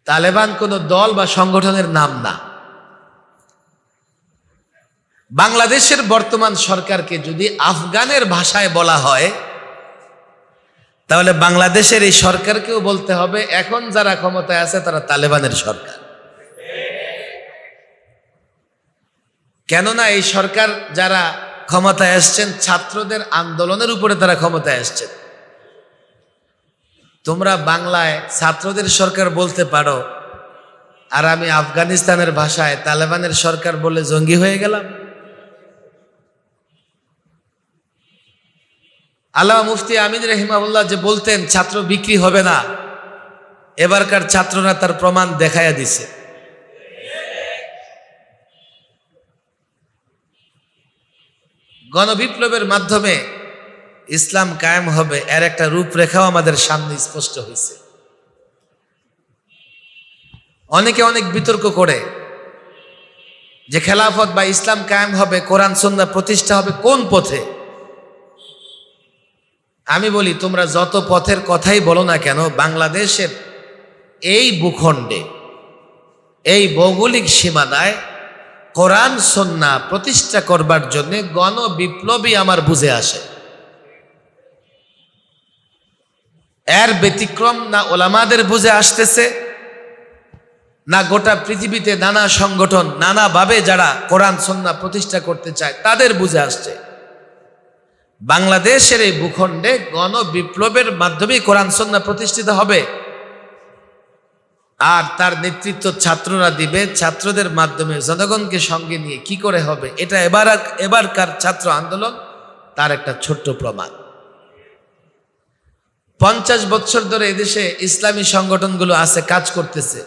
তালেবান কোনো দল বা সংগঠনের নাম না। বাংলাদেশের বর্তমান সরকারকে যদি আফগানের ভাষায় বলা হয় তাহলে বাংলাদেশের এই সরকারকেও বলতে হবে এখন যারা ক্ষমতায় আছে তারা তালেবানের সরকার। কেননা এই সরকার যারা ক্ষমতায় আসছেন ছাত্রদের আন্দোলনের উপরে তারা ক্ষমতায় আসছেন। তোমরা বাংলায় ছাত্রদের সরকার বলতে পারো, আর আমি আফগানিস্তানের ভাষায় তালেবানের সরকার বলে জঙ্গি হয়ে গেলাম। আল্লামা মুফতি আমিন রহিমাহুল্লাহ যে বলতেন ছাত্র বিক্রি হবে না, এবারকার ছাত্ররা তার প্রমাণ দেখাইয়া দিছে। গণবিপ্লবের মাধ্যমে ইসলাম কায়েম হবে, এর একটা রূপরেখাও আমাদের সামনে স্পষ্ট হয়েছে। অনেকে অনেক বিতর্ক করে যে খেলাফত বা ইসলাম কায়েম হবে, কোরআন সুন্নাহ প্রতিষ্ঠা হবে কোন পথে। আমি বলি, তোমরা যত পথের কথাই বলো না কেন, বাংলাদেশের এই ভূখণ্ডে, এই ভৌগোলিক সীমানায় কোরআন সুন্নাহ প্রতিষ্ঠা করবার জন্য গণবিপ্লবী আমার বুঝে আসে। এর ব্যতিক্রম না ওলামাদের বুঝে আসতেছে, না গোটা পৃথিবীতে নানা সংগঠন নানাভাবে যারা কোরআন সুন্নাহ প্রতিষ্ঠা করতে চায় তাদের বুঝে আসছে। বাংলাদেশের এই ভূখণ্ডে গণবিপ্লবের মাধ্যমে কোরআন সুন্নাহ প্রতিষ্ঠিত হবে, আর তার নেতৃত্ব ছাত্ররা দিবে। ছাত্রদের মাধ্যমে জনগণকে সঙ্গে নিয়ে কি করে হবে, এটা এবারকার ছাত্র আন্দোলন তার একটা ছোট্ট প্রমাণ। 50 বছর ধরে এদেশে ইসলামী সংগঠনগুলো আছে, কাজ করতেছে।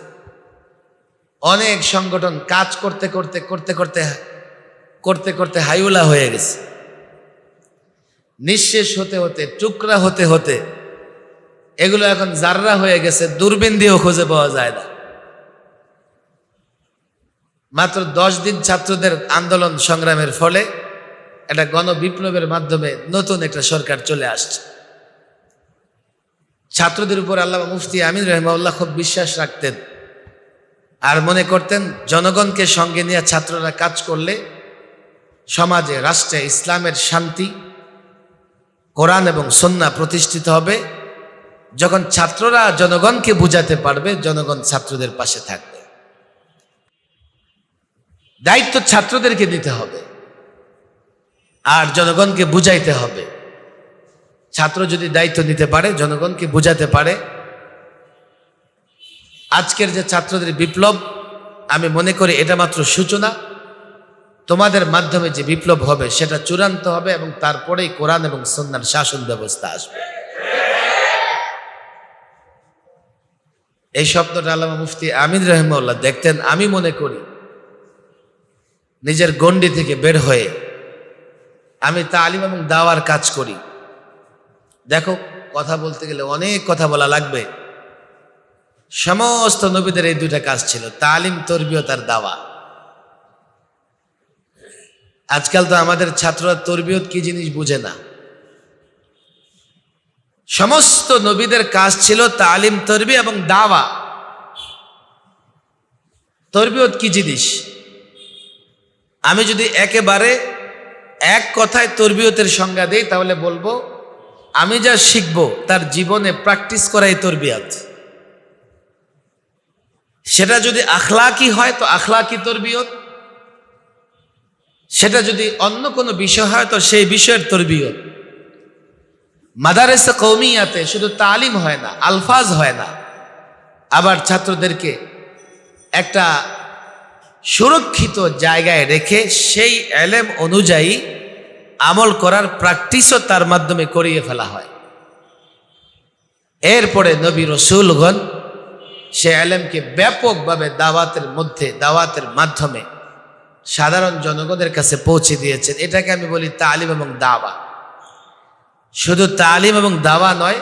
অনেক সংগঠন কাজ করতে করতে করতে করতে করতে করতে হাইউলা হয়ে গেছে, নিঃশেষ হতে হতে, টুকরা হতে হতে এগুলো এখন জাররা হয়ে গেছে, দূরবীন দিয়েও খুঁজে পাওয়া যায় না। মাত্র 10 দিন ছাত্রদের আন্দোলন সংগ্রামের ফলে একটা গণবিপ্লবের মাধ্যমে নতুন একটা সরকার চলে আসছে। ছাত্রদের উপর আল্লামা মুফতি আমিন রহিমাহুল্লাহ খুব বিশ্বাস রাখতেন, আর মনে করতেন জনগণকে সঙ্গে নিয়ে ছাত্ররা কাজ করলে সমাজে, রাষ্ট্রে ইসলামের শান্তি, কোরআন এবং সুন্নাহ প্রতিষ্ঠিত হবে। যখন ছাত্ররা জনগণকে বুঝাতে পারবে, জনগণ ছাত্রদের পাশে থাকবে। দায়িত্ব ছাত্রদেরকে নিতে হবে আর জনগণকে বুঝাইতে হবে। ছাত্র যদি দায়িত্ব নিতে পারে, জনগণকে বুঝাতে পারে, আজকের যে ছাত্রদের বিপ্লব, আমি মনে করি এটা মাত্র সূচনা। তোমাদের মাধ্যমে যে বিপ্লব হবে সেটা চূড়ান্ত হবে, এবং তারপরেই কোরআন এবং সুন্নাহর শাসন ব্যবস্থা আসবে। এই স্বপ্নটা আল্লামা মুফতি আমিন রহিমাহুল্লাহ দেখতেন। আমি মনে করি নিজের গণ্ডি থেকে বের হয়ে আমি তালিম এবং দাওয়ার কাজ করি। দেখো, কথা বলতে গেলে অনেক কথা বলা লাগবে। সমস্ত নবীদের এই দুইটা কাজ ছিল, তালিম, তরবিয়ত আর দাওয়া। আজকাল তো আমাদের ছাত্ররা তরবিয়ত কি জিনিস বুঝে না। সমস্ত নবীদের কাজ ছিল তালিম, তরবি এবং দাওয়া। তরবিয়ত কি জিনিস আমি যদি একেবারে এক কথায় তরবিয়তের সংজ্ঞা দেই, তাহলে বলবো আমি যা শিখবো তার জীবনে প্র্যাকটিস করাই তরবিয়ত। সেটা যদি আখলাকি হয় তো আখলাকি তরবিয়ত, সেটা যদি অন্য কোনো বিষয় হয় তো সেই বিষয়ের তরবিয়ত। মাদারেসে কওমিয়াতে শুধু তালিম হয় না, আলফাজ হয় না, আবার ছাত্রদেরকে একটা সুরক্ষিত জায়গায় রেখে সেই এলেম অনুযায়ী আমল করার প্র্যাকটিসও তার মাধ্যমে করিয়ে ফেলা হয়। এরপরে নবী রসুলগণ সে এলেমকে ব্যাপকভাবে দাওয়াতের মাধ্যমে সাধারণ জনগণের কাছে পৌঁছে দিয়েছেন। এটাকে আমি বলি তালিম এবং দাওয়া। শুধু তালিম এবং দাওয়া নয়,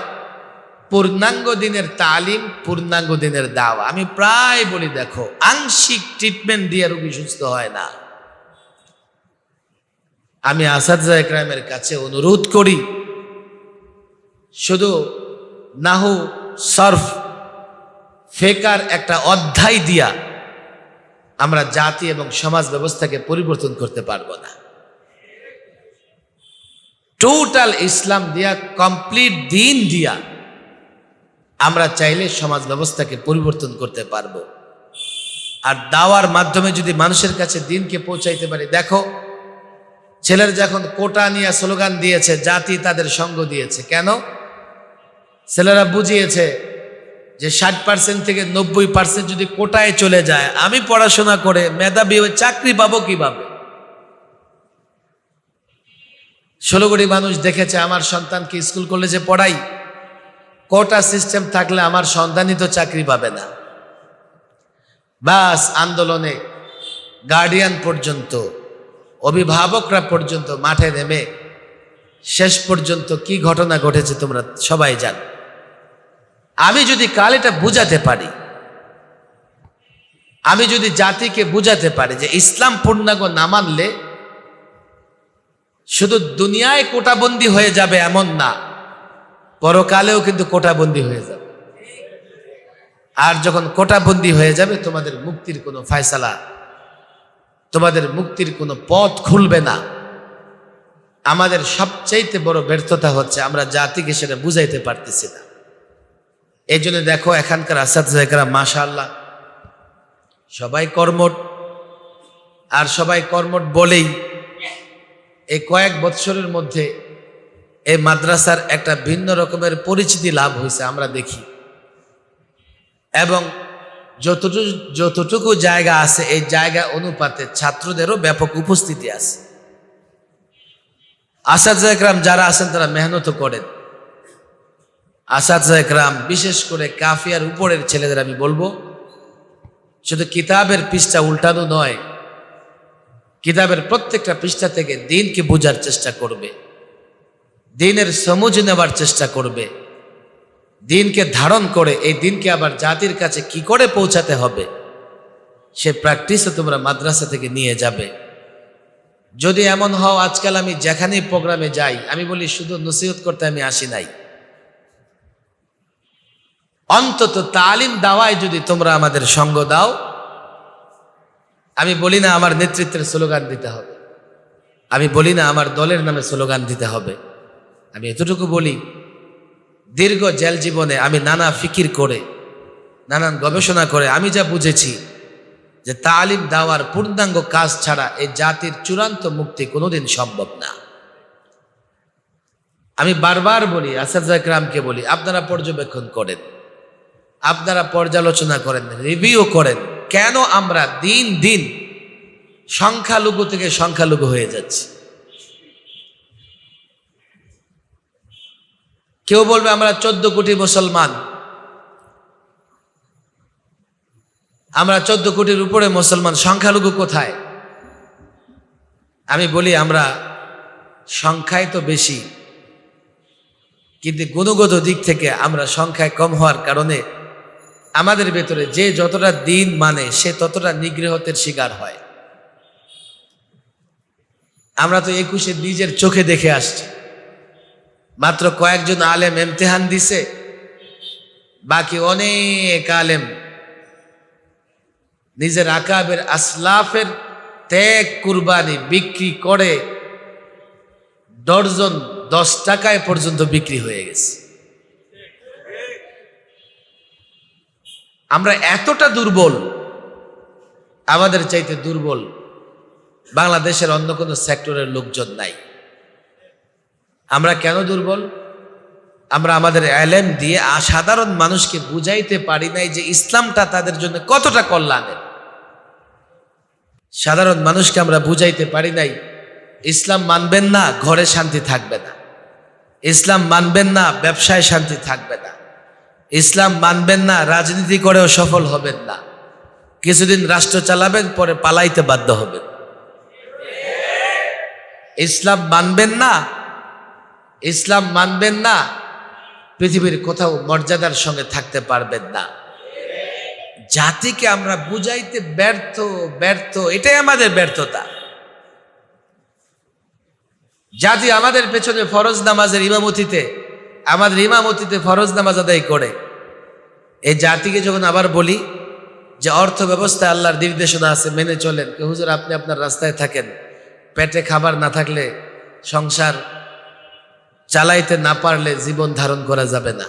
পূর্ণাঙ্গ দিনের তালিম, পূর্ণাঙ্গ দিনের দাওয়া। আমি প্রায় বলি, দেখো, আংশিক ট্রিটমেন্ট দিয়ে রোগী সুস্থ হয় না। আমি আসাদজা একরামের কাছে অনুরোধ করি, শুধু নাহু, সরফ, ফেকার একটা অধ্যায় দিয়া আমরা জাতি এবং সমাজ ব্যবস্থাকে পরিবর্তন করতে পারবো না। টোটাল ইসলাম দিয়া, কমপ্লিট দিন দিয়া আমরা চাইলে সমাজ ব্যবস্থাকে পরিবর্তন করতে পারবো। আর দাওয়ার মাধ্যমে যদি মানুষের কাছে দিনকে পৌঁছাইতে পারি, দেখো, ছেলের যখন কোটা নিয়ে স্লোগান দিয়েছে, জাতি তাদের সঙ্গ দিয়েছে। কেন? ছেলেরা বুঝিয়েছে যে 60% থেকে 90% যদি কোটায় চলে যায়, আমি পড়াশোনা করে মেধাবী হয়ে চাকরি পাবো কিভাবে? 16 কোটি মানুষ দেখেছে আমার সন্তানকে স্কুল কলেজে পড়াই, কোটা সিস্টেম থাকলে আমার সন্তানই তো চাকরি পাবে না। বাস আন্দোলনে গার্ডিয়ান পর্যন্ত, অভিভাবকরা পর্যন্ত মাঠে নেমে শেষ পর্যন্ত কি ঘটনা ঘটেছে তোমরা সবাই জানো। আমি যদি কাল এটা বুঝাতে পারি, আমি যদি জাতিকে বুঝাতে পারি যে ইসলাম পূর্ণাঙ্গ না মানলে শুধু দুনিয়ায় কোটাবন্দি হয়ে যাবে এমন না, পরকালেও কিন্তু কোটাবন্দি হয়ে যাবে। আর যখন কোটাবন্দি হয়ে যাবে তোমাদের মুক্তির কোনো ফয়সালা, তোমাদের মুক্তির কোনো পথ খুলবে না। আমাদের সবচাইতে বড় ব্যর্থতা হচ্ছে আমরা জাতিকে সেটা বুঝাইতে পারতেছি না। এই জন্য দেখো এখানকার আসাদজায়েরা মাশাআল্লাহ সবাই কর্মঠ, আর সবাই কর্মঠ বলেই এই কয়েক বৎসরের মধ্যে এই মাদ্রাসার একটা ভিন্ন রকমের পরিচিতি লাভ হয়েছে আমরা দেখি। এবং যতটুকু জায়গা আছে এই জায়গা অনুপাতে ছাত্রদেরও ব্যাপক উপস্থিতি আছে। আসাদজায়েরা যারা আছেন তারা মেহনত করেন। আসাদজায়েরা বিশেষ করে কাফিয়ার উপরের ছেলেদের আমি বলবো, শুধু কিতাবের পৃষ্ঠা উল্টানো নয়, কিতাবের প্রত্যেকটা পৃষ্ঠা থেকে দ্বীনকে বোঝার চেষ্টা করবে, দ্বীনের সমুজ নেওয়ার চেষ্টা করবে, দ্বীনকে ধারণ করে এই দ্বীনকে আবার জাতির কাছে কি করে পৌঁছাতে হবে সে প্র্যাকটিসও তোমরা মাদ্রাসা থেকে নিয়ে যাবে। যদি এমন হও আজকাল আমি যেখানেই প্রোগ্রামে যাই আমি বলি শুধু নসিহত করতে আমি আসি নাই, অন্তত তালিম দাওয়ায় যদি তোমরা আমাদের সঙ্গ দাও। আমি বলি না আমার নেতৃত্বের স্লোগান দিতে হবে, আমি বলি না আমার দলের নামে স্লোগান দিতে হবে, আমি এতটুকু বলি দীর্ঘ জেল জীবনে আমি নানা ফিকির করে নানান গবেষণা করে আমি যা বুঝেছি যে তালিম দেওয়ার পূর্ণাঙ্গ কাজ ছাড়া এই জাতির চূড়ান্ত মুক্তি কোনোদিন সম্ভব না। আমি বারবার বলি, আসাদজায়েরাকে বলি, আপনারা পর্যবেক্ষণ করেন, আপনারা পর্যালোচনা করেন, রিভিউ করেন, কেন আমরা দিন দিন সংখ্যালঘু থেকে সংখ্যালঘু হয়ে যাচ্ছি। কেউ বলবে আমরা 14 কোটি মুসলমান, আমরা 14 কোটির উপরে মুসলমান, সংখ্যালঘু কোথায়? আমি বলি আমরা সংখ্যায় তো বেশি, কিন্তু গুণগত দিক থেকে আমরা সংখ্যায় কম হওয়ার কারণে আমাদের ভেতরে যে যতটা দিন মানে সে ততটা নিগ্রহতের শিকার হয়। আমরা তো 21-এ নিজের চোখে দেখে আসছি, মাত্র কয়েকজন আলেম ইমতিহান দিছে, বাকি অনেক আলেম নিজের আকাবের আসলাফের ত্যাগ কুরবানি বিক্রি করে ডর্জন 10 টাকায় পর্যন্ত বিক্রি হয়ে গেছে। আমরা এতটা দুর্বল, আমাদের চাইতে দুর্বল বাংলাদেশের অন্য কোনো সেক্টরের লোকজন নাই। আমরা কেন দুর্বল? আমরা আমাদের এলেম দিয়ে সাধারণ মানুষকে বুঝাইতে পারি নাই যে ইসলামটা তাদের জন্য কতটা কল্যাণের। সাধারণ মানুষকে আমরা বুঝাইতে পারি নাই ইসলাম মানবেন না ঘরে শান্তি থাকবে না, ইসলাম মানবেন না ব্যবসায় শান্তি থাকবে না, ইসলাম মানবেন না রাজনীতি করেও সফল হবেন না, কিছুদিন রাষ্ট্র চালাবেন পরে পালাইতে বাধ্য হবেন। ইসলাম মানবেন না, ইসলাম মানবেন না, পৃথিবীর কোথাও মর্যাদার সঙ্গে থাকতে পারবেন না। জাতিকে আমরা বুঝাইতে ব্যর্থ, এটাই আমাদের ব্যর্থতা। জাতি আমাদের পেছনে ফরজ নামাজের ইমামতিতে, আমাদের ইমামতিতে ফরজ নামাজ আদায় করে। এই জাতিকে যখন আবার বলি যে অর্থ ব্যবস্থায় আল্লাহর নির্দেশনা আছে মেনে চলেন, হুজুর আপনি আপনার রাস্তায় থাকেন, পেটে খাবার না থাকলে সংসার চালাইতে না পারলে জীবন ধারণ করা যাবে না।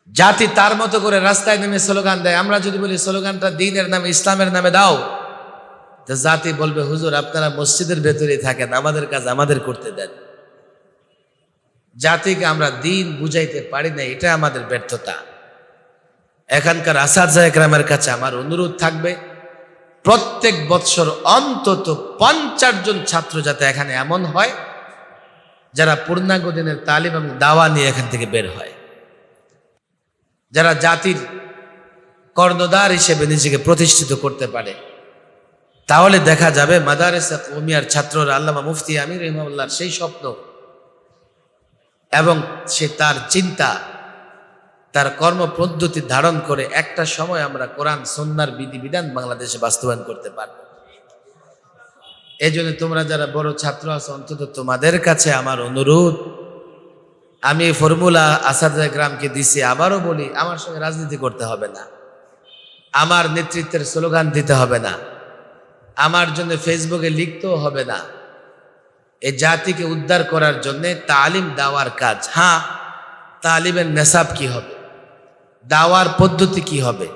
জাতি তার মতো করে রাস্তায় নেমে স্লোগান দেয়। আমরা যদি বলি স্লোগানটা দ্বীনের নামে ইসলামের নামে দাও, তো জাতি বলবে হুজুর আপনারা মসজিদের ভেতরেই থাকেন, আমাদের কাজ আমাদের করতে দেন। জাতিকে আমরা দিন বুঝাইতে পারি না, এটা আমাদের ব্যর্থতা। এখানকার আসাদজা একরামের কাছে আমার অনুরোধ থাকবে, প্রত্যেক বৎসর অন্তত 50 জন ছাত্র যাতে এখানে এমন হয় যারা পূর্ণাঙ্গ দিনের তালিম এবং দাওয়া নিয়ে এখান থেকে বের হয়, যারা জাতির কর্ণধার হিসেবে নিজেকে প্রতিষ্ঠিত করতে পারে। তাহলে দেখা যাবে মাদারেসা কওমিয়ার ছাত্ররা আল্লামা মুফতি আমির রহিমাহুল্লাহর সেই স্বপ্ন এবং সে তার চিন্তা, তার কর্মপদ্ধতি ধারণ করে একটা সময় আমরা কোরআন সুন্নাহর বিধিবিধান বাংলাদেশে বাস্তবায়ন করতে পারব। এই জন্য তোমরা যারা বড় ছাত্র আছো, অন্তত তোমাদের কাছে আমার অনুরোধ, আমি এই ফর্মুলা আসাদজা গ্রামকে দিছি, আবারও বলি, আমার সঙ্গে রাজনীতি করতে হবে না, আমার নেতৃত্বের স্লোগান দিতে হবে না, আমার জন্য ফেসবুকে লিখতেও হবে না। এই জাতিকে উদ্ধার করার জন্য তালিম দাওয়ার কাজ। হ্যাঁ, তালিমের নেশাব কি হবে, দাওয়ার পদ্ধতি কি হবে,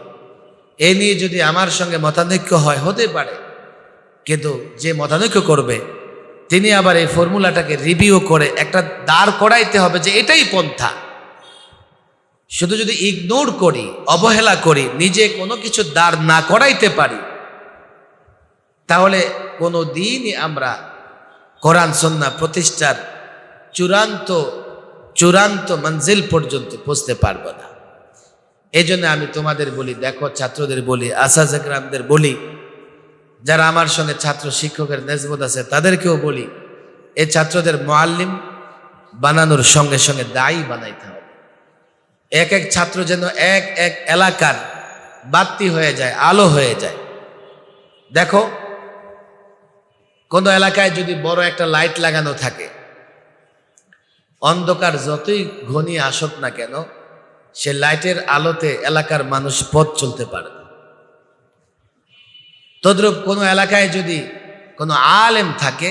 এ নিয়ে যদি আমার সঙ্গে মতানৈক্য হয় হতে পারে, কিন্তু যে মতানৈক্য করবে তিনি আবার এই ফর্মুলাটাকে রিভিউ করে একটা দাঁড় করাইতে হবে যে এটাই পন্থা। শুধু যদি ইগনোর করি, অবহেলা করি, নিজে কোনো কিছু দাঁড় না করাইতে পারি, তাহলে কোনো দিনই আমরা কোরআন সুন্নাহ প্রতিষ্ঠার চূড়ান্ত মঞ্জিল পর্যন্ত পৌঁছতে পারবো না। এই জন্য আমি তোমাদের বলি, দেখো, ছাত্রদের বলি, আসাদজা গ্রামদের বলি, যারা আমার সঙ্গে ছাত্র শিক্ষকের নেসবত আছে তাদেরকেও বলি, এই ছাত্রদের মুআল্লিম বানানোর সঙ্গে সঙ্গে দায়ী বানাইতে হবে। এক এক ছাত্র যেন এক এক এলাকার বাতি হয়ে যায়, আলো হয়ে যায়। দেখো, কোনো এলাকায় যদি বড় একটা লাইট লাগানো থাকে, অন্ধকার যতই ঘনিয়ে আসুক না কেন, সে লাইটের আলোতে এলাকার মানুষ পথ চলতে পারে না। তদ্রূপ কোনো এলাকায় যদি কোনো আলেম থাকে,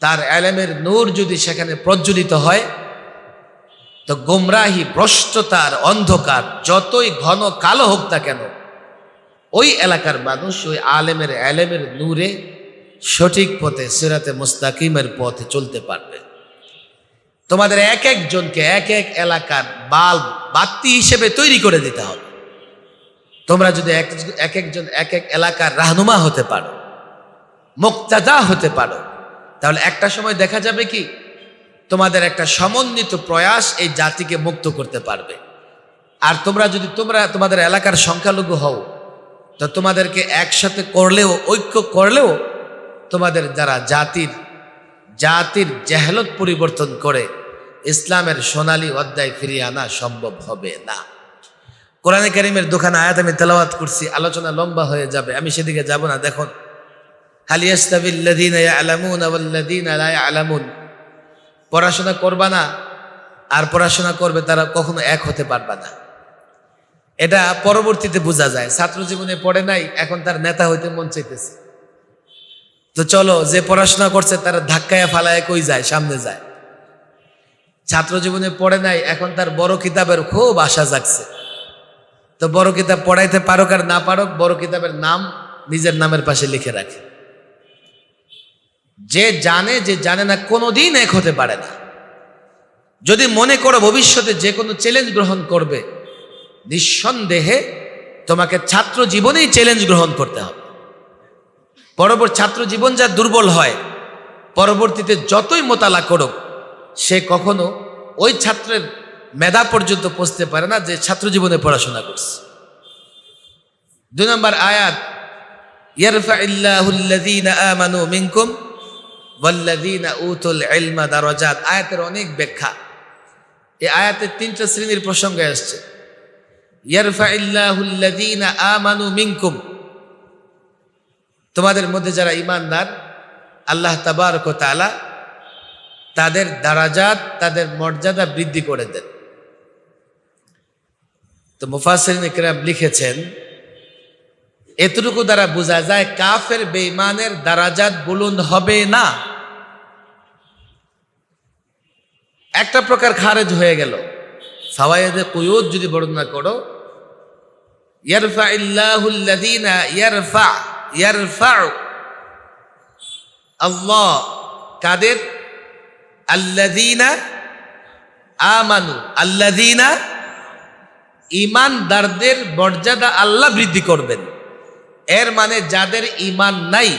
তার এলেমের নূর যদি সেখানে প্রজ্বলিত হয়, তো গোমরাহি, ভ্রষ্টতার অন্ধকার যতই ঘন কালো হোক না কেন, ওই এলাকার মানুষ ওই আলেমের এলেমের নূরে সঠিক পথে, সিরাতে মুস্তাকিমের পথে চলতে পারবে। তোমাদের এক একজনকে এক এক এলাকার বাতি হিসেবে তৈরি করে দিতে হবে। তোমরা যদি এক একজন এক এক এলাকার রাহনুমা হতে পারো, মুক্তাদা হতে পারো, তাহলে একটা সময় দেখা যাবে কি তোমাদের একটা সমন্বিত প্রয়াস এই জাতিকে মুক্ত করতে পারবে। আর তোমাদের এলাকার সংখ্যালঘু হও, তো তোমাদেরকে একসাথে করলেও, ঐক্য করলেও তোমাদের দ্বারা জাতির জেহালত পরিবর্তন করে ইসলামের সোনালী অধ্যায় ফিরিয়ে আনা সম্ভব হবে না। কোরআনে কারীমের দুখানা আয়াত আমি তেলাওয়াত করছি, আলোচনা লম্বা হয়ে যাবে, আমি সেদিকে যাব না। দেখুন, হাল ইয়াস্তাবিল্লাযীনা ইয়া'লামুনা ওয়াল্লাযীনা লা ইয়া'লামুন। পড়াশোনা করবা না আর পড়াশোনা করবে তারা কখনো এক হতে পারবা না। এটা পরবর্তীতে বোঝা যায়। ছাত্র জীবনে পড়ে নাই, এখন তার নেতা হইতে মন চাইতেছে, তো চলো, যে পড়াশোনা করছে তারা ধাক্কায় ফালায় কই যায়, সামনে যায়। ছাত্র জীবনে পড়ে নাই, এখন তার বড় কিতাবের খুব আশা জাগছে, তো বড় কিতাব পড়াইতে পারুক আর না পারুক, বড় কিতাবের নাম নিজের নামের পাশে লিখে রাখে। যে জানে না, কোনোদিন এক হতে পারে না। যদি মনে করো ভবিষ্যতে যে কোনো চ্যালেঞ্জ গ্রহণ করবে, নিঃসন্দেহে তোমাকে ছাত্র জীবনেই চ্যালেঞ্জ গ্রহণ করতে হবে। পরবর্তী ছাত্র জীবন যা দুর্বল হয়, পরবর্তীতে যতই মোতালা করুক, সে কখনো ওই ছাত্রের মেধা পর্যন্ত পৌঁছতে পারে না যে ছাত্র জীবনে পড়াশোনা করছে। 2 নম্বর আয়াত, ইয়ারফাইল্লাহুল্লাযীনা আমানু মিনকুম ওয়াল্লাযীনা উতুল ইলমা দারাজাত। আয়াতের অনেক ব্যাখ্যা। এই আয়াতে 3টা শ্রেণীর প্রসঙ্গে আসছে। ইয়ারফাইল্লাহুল্লাযীনা আমানু মিনকুম, তোমাদের মধ্যে যারা ঈমানদার, আল্লাহ তাবারক ওয়া তাআলা তাদের দারাজাত, তাদের মর্যাদা বৃদ্ধি করে দেন। তো মুফাসসিরিন কিরাম লিখেছেন, এতটুকু দ্বারা বোঝা যায় কাফের বেঈমানের দারাজাত বুলন্দ হবে না। একটা প্রকার খারেজ হয়ে গেল। ফাওয়ায়েদে কুয়ুদ যদি বর্ণনা করো, ইয়ারফাইল্লাহুল্লাযীনা ইয়ারফাউ আল্লাহ কাদের আল্লাযীনা আমানু, আল্লাযীনা ঈমানদারদের মর্যাদা আল্লাহ বৃদ্ধি করবেন। এর মানে যাদের ঈমান নাই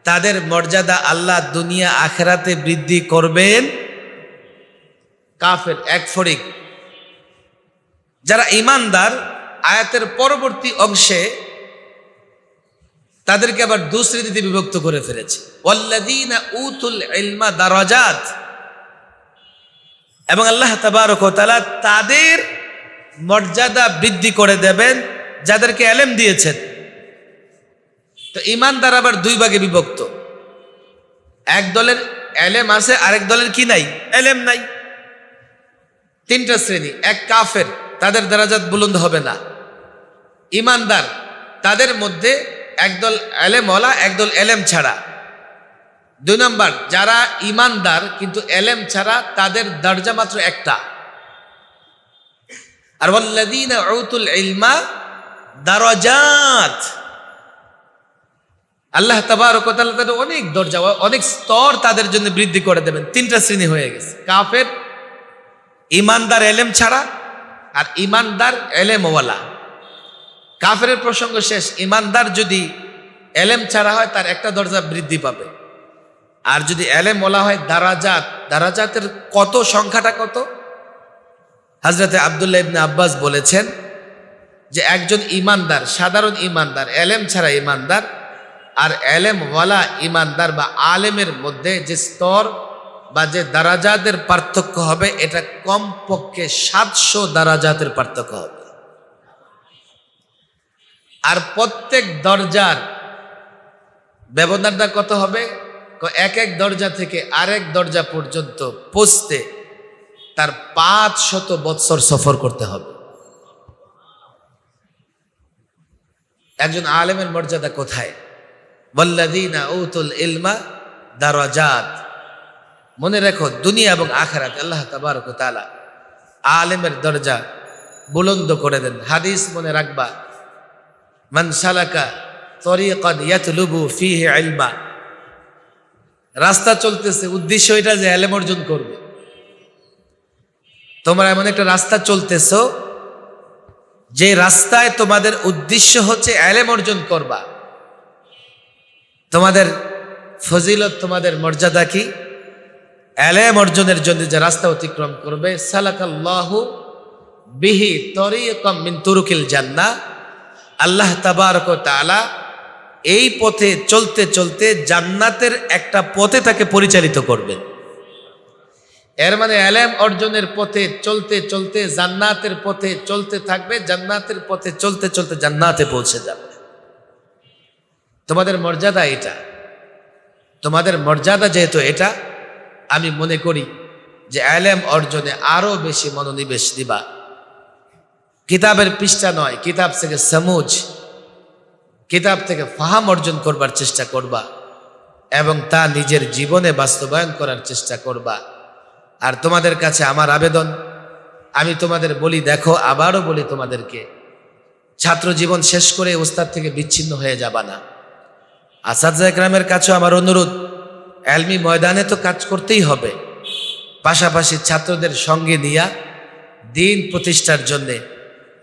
তাদের মর্যাদা আল্লাহ দুনিয়া আখিরাতে বৃদ্ধি করবেন। কাফের এক ফরিক। যারা ঈমানদার, আয়াতের পরবর্তী অংশে তাদেরকে আবার দুই শ্রেণীতে বিভক্ত করে ফেলেছে। ওয়াল্লাযীনা উতুল ইলমা দারাজাত, এবং আল্লাহ তাবারক ওয়া তাআলা তাদের মর্যাদা বৃদ্ধি করে দেবেন যাদেরকে ইলম দিয়েছেন। তো ঈমানদার আবার দুই ভাগে বিভক্ত। এক দলের ইলম আছে, আরেক দলের কি নাই? ইলম নাই। তিনটা শ্রেণী। এক কাফের, তাদের দারাজাত বুলন্দ হবে না। ঈমানদার, তাদের মধ্যে একদল এলেমওয়ালা, একদল এলেম ছাড়া। দুই নম্বর, যারা ঈমানদার কিন্তু এলেম ছাড়া, তাদের দরজা মাত্র একটা। আর ওয়াল্লাযীনা উতুল ইলমা দারাজাত, আল্লাহ তাবারক ওয়া তাআলা তাদের অনেক দরজা, অনেক স্তর তাদের জন্য বৃদ্ধি করে দেবেন। তিনটা শ্রেণী হয়ে গেছে। কাফের, ঈমানদার এলেম ছাড়া, আর ঈমানদার এলেমওয়ালা। কাফেরের প্রসঙ্গ শেষ। ঈমানদার যদি এলেম ছাড়া হয় তার একটা দরজা বৃদ্ধি পাবে, আর যদি এলেমওয়ালা হয় দারাজাত, দারাজাতের কত, সংখ্যাটা কত? হযরতে আব্দুল্লাহ ইবনে আব্বাস বলেছেন যে একজন ঈমানদার, সাধারণ ঈমানদার, এলেম ছাড়া ঈমানদার আর এলেমওয়ালা ঈমানদার বা আলেমের মধ্যে যে স্তর বা যে দারাজাতের পার্থক্য হবে, এটা কমপক্ষে 700 দারাজাতের পার্থক্য হবে। আর প্রত্যেক দরজার ব্যবধানটা কত হবে? এক এক দরজা থেকে আরেক দরজা পর্যন্ত পৌঁছতে তার 500 বৎসর সফর করতে হবে। একজন আলেমের মর্যাদা কোথায়? ওয়াল্লাযীনা উতুল ইলমা দারাজাত। মনে রেখো, দুনিয়া এবং আখিরাত আল্লাহ তাবারক ওয়া তাআলা আলেমের দরজা বুলন্দ করে দেন। হাদিস মনে রাখবা, মান সালাকা তরিকান ইয়াতলুবু ফীহি ইলমা, রাস্তা চলতেছে, উদ্দেশ্য এটা যে ইলম অর্জন করবে। তোমরা এমন একটা রাস্তা চলতেছো যে রাস্তায় তোমাদের উদ্দেশ্য হচ্ছে ইলম অর্জন করবা। তোমাদের ফজিলত, তোমাদের মর্যাদা কি? ইলম অর্জনের জন্য যে রাস্তা অতিক্রম করবে, সালাকাল্লাহু বিহি তরিকাম মিন তুরুকিল জান্নাহ, আল্লাহ তাবারক ওয়া তাআলা এই পথে চলতে চলতে জান্নাতের একটা পথে তাকে পরিচালিত করবেন। এর মানে ইলম অর্জনের পথে চলতে চলতে জান্নাতের পথে চলতে থাকবে, জান্নাতের পথে চলতে চলতে জান্নাতে পৌঁছে যাবে। তোমাদের মর্যাদা এটা। তোমাদের মর্যাদা যেহেতু এটা, আমি মনে করি যে ইলম অর্জনে আরো বেশি মনোনিবেশ দিবা। কিতাবের পৃষ্ঠা নয়, কিতাব থেকে সমুজ, কিতাব থেকে ফাহাম অর্জন করবার চেষ্টা করবা এবং তা নিজের জীবনে বাস্তবায়ন করার চেষ্টা করবা। আর তোমাদের কাছে আমার আবেদন, আমি তোমাদের বলি, দেখো, আবারও বলি তোমাদেরকে, ছাত্র জীবন শেষ করে ওস্তাদ থেকে বিচ্ছিন্ন হয়ে যাবা না। আসাদজা ইকরামের কাছেও আমার অনুরোধ, এলমি ময়দানে তো কাজ করতেই হবে, পাশাপাশি ছাত্রদের সঙ্গে নিয়া দিন প্রতিষ্ঠার জন্যে।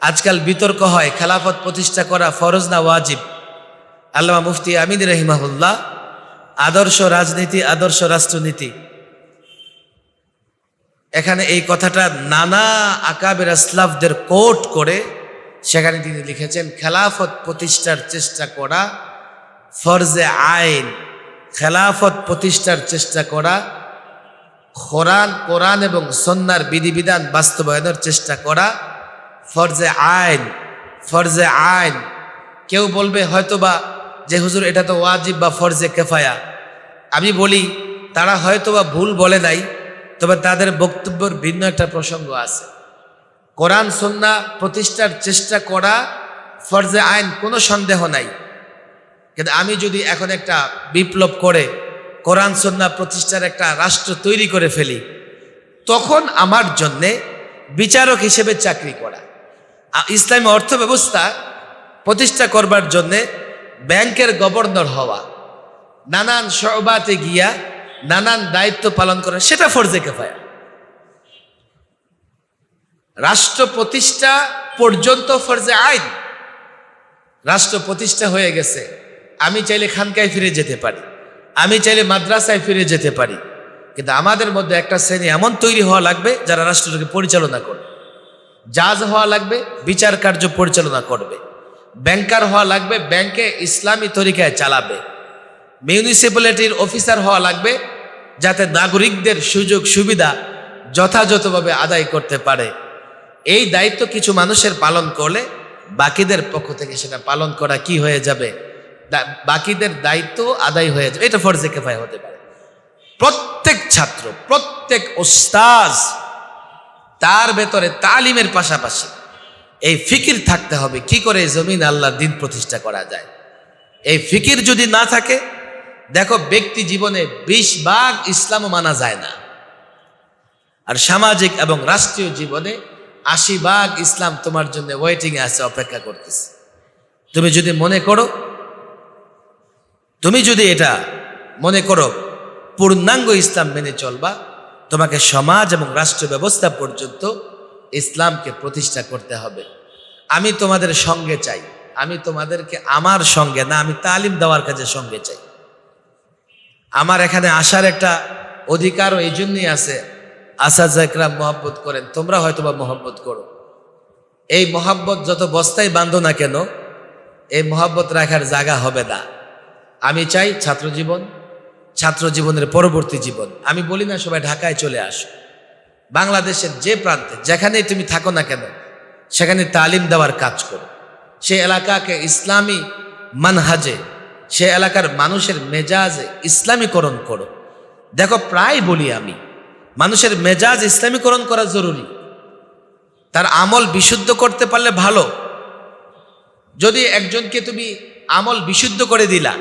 আজকাল বিতর্ক হয় খেলাফত প্রতিষ্ঠা করা ফরজ না ওয়াজিব। আল্লামা মুফতি আমিন রহিমাহুল্লাহ আদর্শ রাজনীতি, আদর্শ রাষ্ট্রনীতি, এখানে এই কথাটা নানা আকাবের আসলাফদের কোট করে সেখানে তিনি লিখেছেন, খেলাফত প্রতিষ্ঠার চেষ্টা করা ফরজে আইন, খেলাফত প্রতিষ্ঠার চেষ্টা করা, কোরআন এবং সুন্নাহর বিধিবিধান বাস্তবায়নের চেষ্টা করা ফরজে আইন। ফরজে আইন। কেউ বলবে হয়তোবা যে হুজুর এটা তো ওয়াজিব বা ফরজে কিফায়া। আমি বলি তারা হয়তোবা ভুল বলে নাই, তবে তাদের বক্তব্যের ভিন্ন একটা প্রসঙ্গ আছে। কোরআন সুন্নাহ প্রতিষ্ঠার চেষ্টা করা ফরজে আইন, কোনো সন্দেহ নাই। কিন্তু আমি যদি এখন একটা বিপ্লব করে কোরআন সুন্নাহ প্রতিষ্ঠার একটা রাষ্ট্র তৈরি করে ফেলি, তখন আমার জন্যে বিচারক হিসেবে চাকরি করা, ইসলামী অর্থ ব্যবস্থা প্রতিষ্ঠা করবার জন্যে ব্যাংকের গভর্নর হওয়া, নানান শোবাতে গিয়া নানান দায়িত্ব পালন করে, সেটা ফরজে কিফায়া। রাষ্ট্র প্রতিষ্ঠা পর্যন্ত ফরজে আইন। রাষ্ট্র প্রতিষ্ঠা হয়ে গেছে, আমি চাইলে খানকায় ফিরে যেতে পারি, আমি চাইলে মাদ্রাসায় ফিরে যেতে পারি, কিন্তু আমাদের মধ্যে একটা শ্রেণী এমন তৈরি হওয়া লাগবে যারা রাষ্ট্রটাকে পরিচালনা করবে। জাজ হওয়া লাগবে, বিচার কার্য পরিচালনা করবে। ব্যাংকার হওয়া লাগবে, ব্যাংকে ইসলামী তরিকায় চালাবে। মিউনিসিপ্যালিটির অফিসার হওয়া লাগবে, যাতে নাগরিকদের সুযোগ সুবিধা যথাযথভাবে আদায় করতে পারে। এই দায়িত্ব কিছু মানুষের পালন করলে বাকিদের পক্ষ থেকে সেটা পালন করা কি হয়ে যাবে, বাকিদের দায়িত্ব আদায় হয়ে যাবে। এটা ফরজে কিফায়া হতে পারে। প্রত্যেক ছাত্র, প্রত্যেক ওস্তাজ, তার ভেতরে তালিমের পাশাপাশি এই ফিকির থাকতে হবে কি করে জমিন আল্লাহর দিন প্রতিষ্ঠা করা যায়। এই ফিকির যদি না থাকে, দেখো ব্যক্তি জীবনে 20 ভাগ ইসলামও মানা যায় না, আর সামাজিক এবং রাষ্ট্রীয় জীবনে 80 ভাগ ইসলাম তোমার জন্য ওয়েটিং এ আছে, অপেক্ষা করতেছে। তুমি যদি এটা মনে করো পূর্ণাঙ্গ ইসলাম মেনে চলবা, তোমাকে সমাজ এবং রাষ্ট্র ব্যবস্থা পর্যন্ত ইসলামকে প্রতিষ্ঠা করতে হবে। আমি তোমাদের সঙ্গে চাই, আমি তোমাদেরকে আমার সঙ্গে না, আমি তালিম দেওয়ার কাজে সঙ্গে চাই। আমার এখানে আসার একটা অধিকারও এই জন্যই আছে, আসাদে কেরাম মহব্বত করেন, তোমরা হয়তোবা মহব্বত করো। এই মহব্বত যত বস্তায় বাঁধো না কেন, এই মহব্বত রাখার জায়গা হবে না। আমি চাই ছাত্র জীবনের পরবর্তী জীবন, আমি বলি না সবাই ঢাকায় চলে আসো, বাংলাদেশের যে প্রান্তে যেখানেই তুমি থাকো না কেন, সেখানে তালিম দেওয়ার কাজ করো। সে এলাকাকে ইসলামী মানহাজে, সে এলাকার মানুষের মেজাজে ইসলামীকরণ করো। দেখো, প্রায় বলি আমি, মানুষের মেজাজ ইসলামীকরণ করা জরুরি। তার আমল বিশুদ্ধ করতে পারলে ভালো। যদি একজনকে তুমি আমল বিশুদ্ধ করে দিলা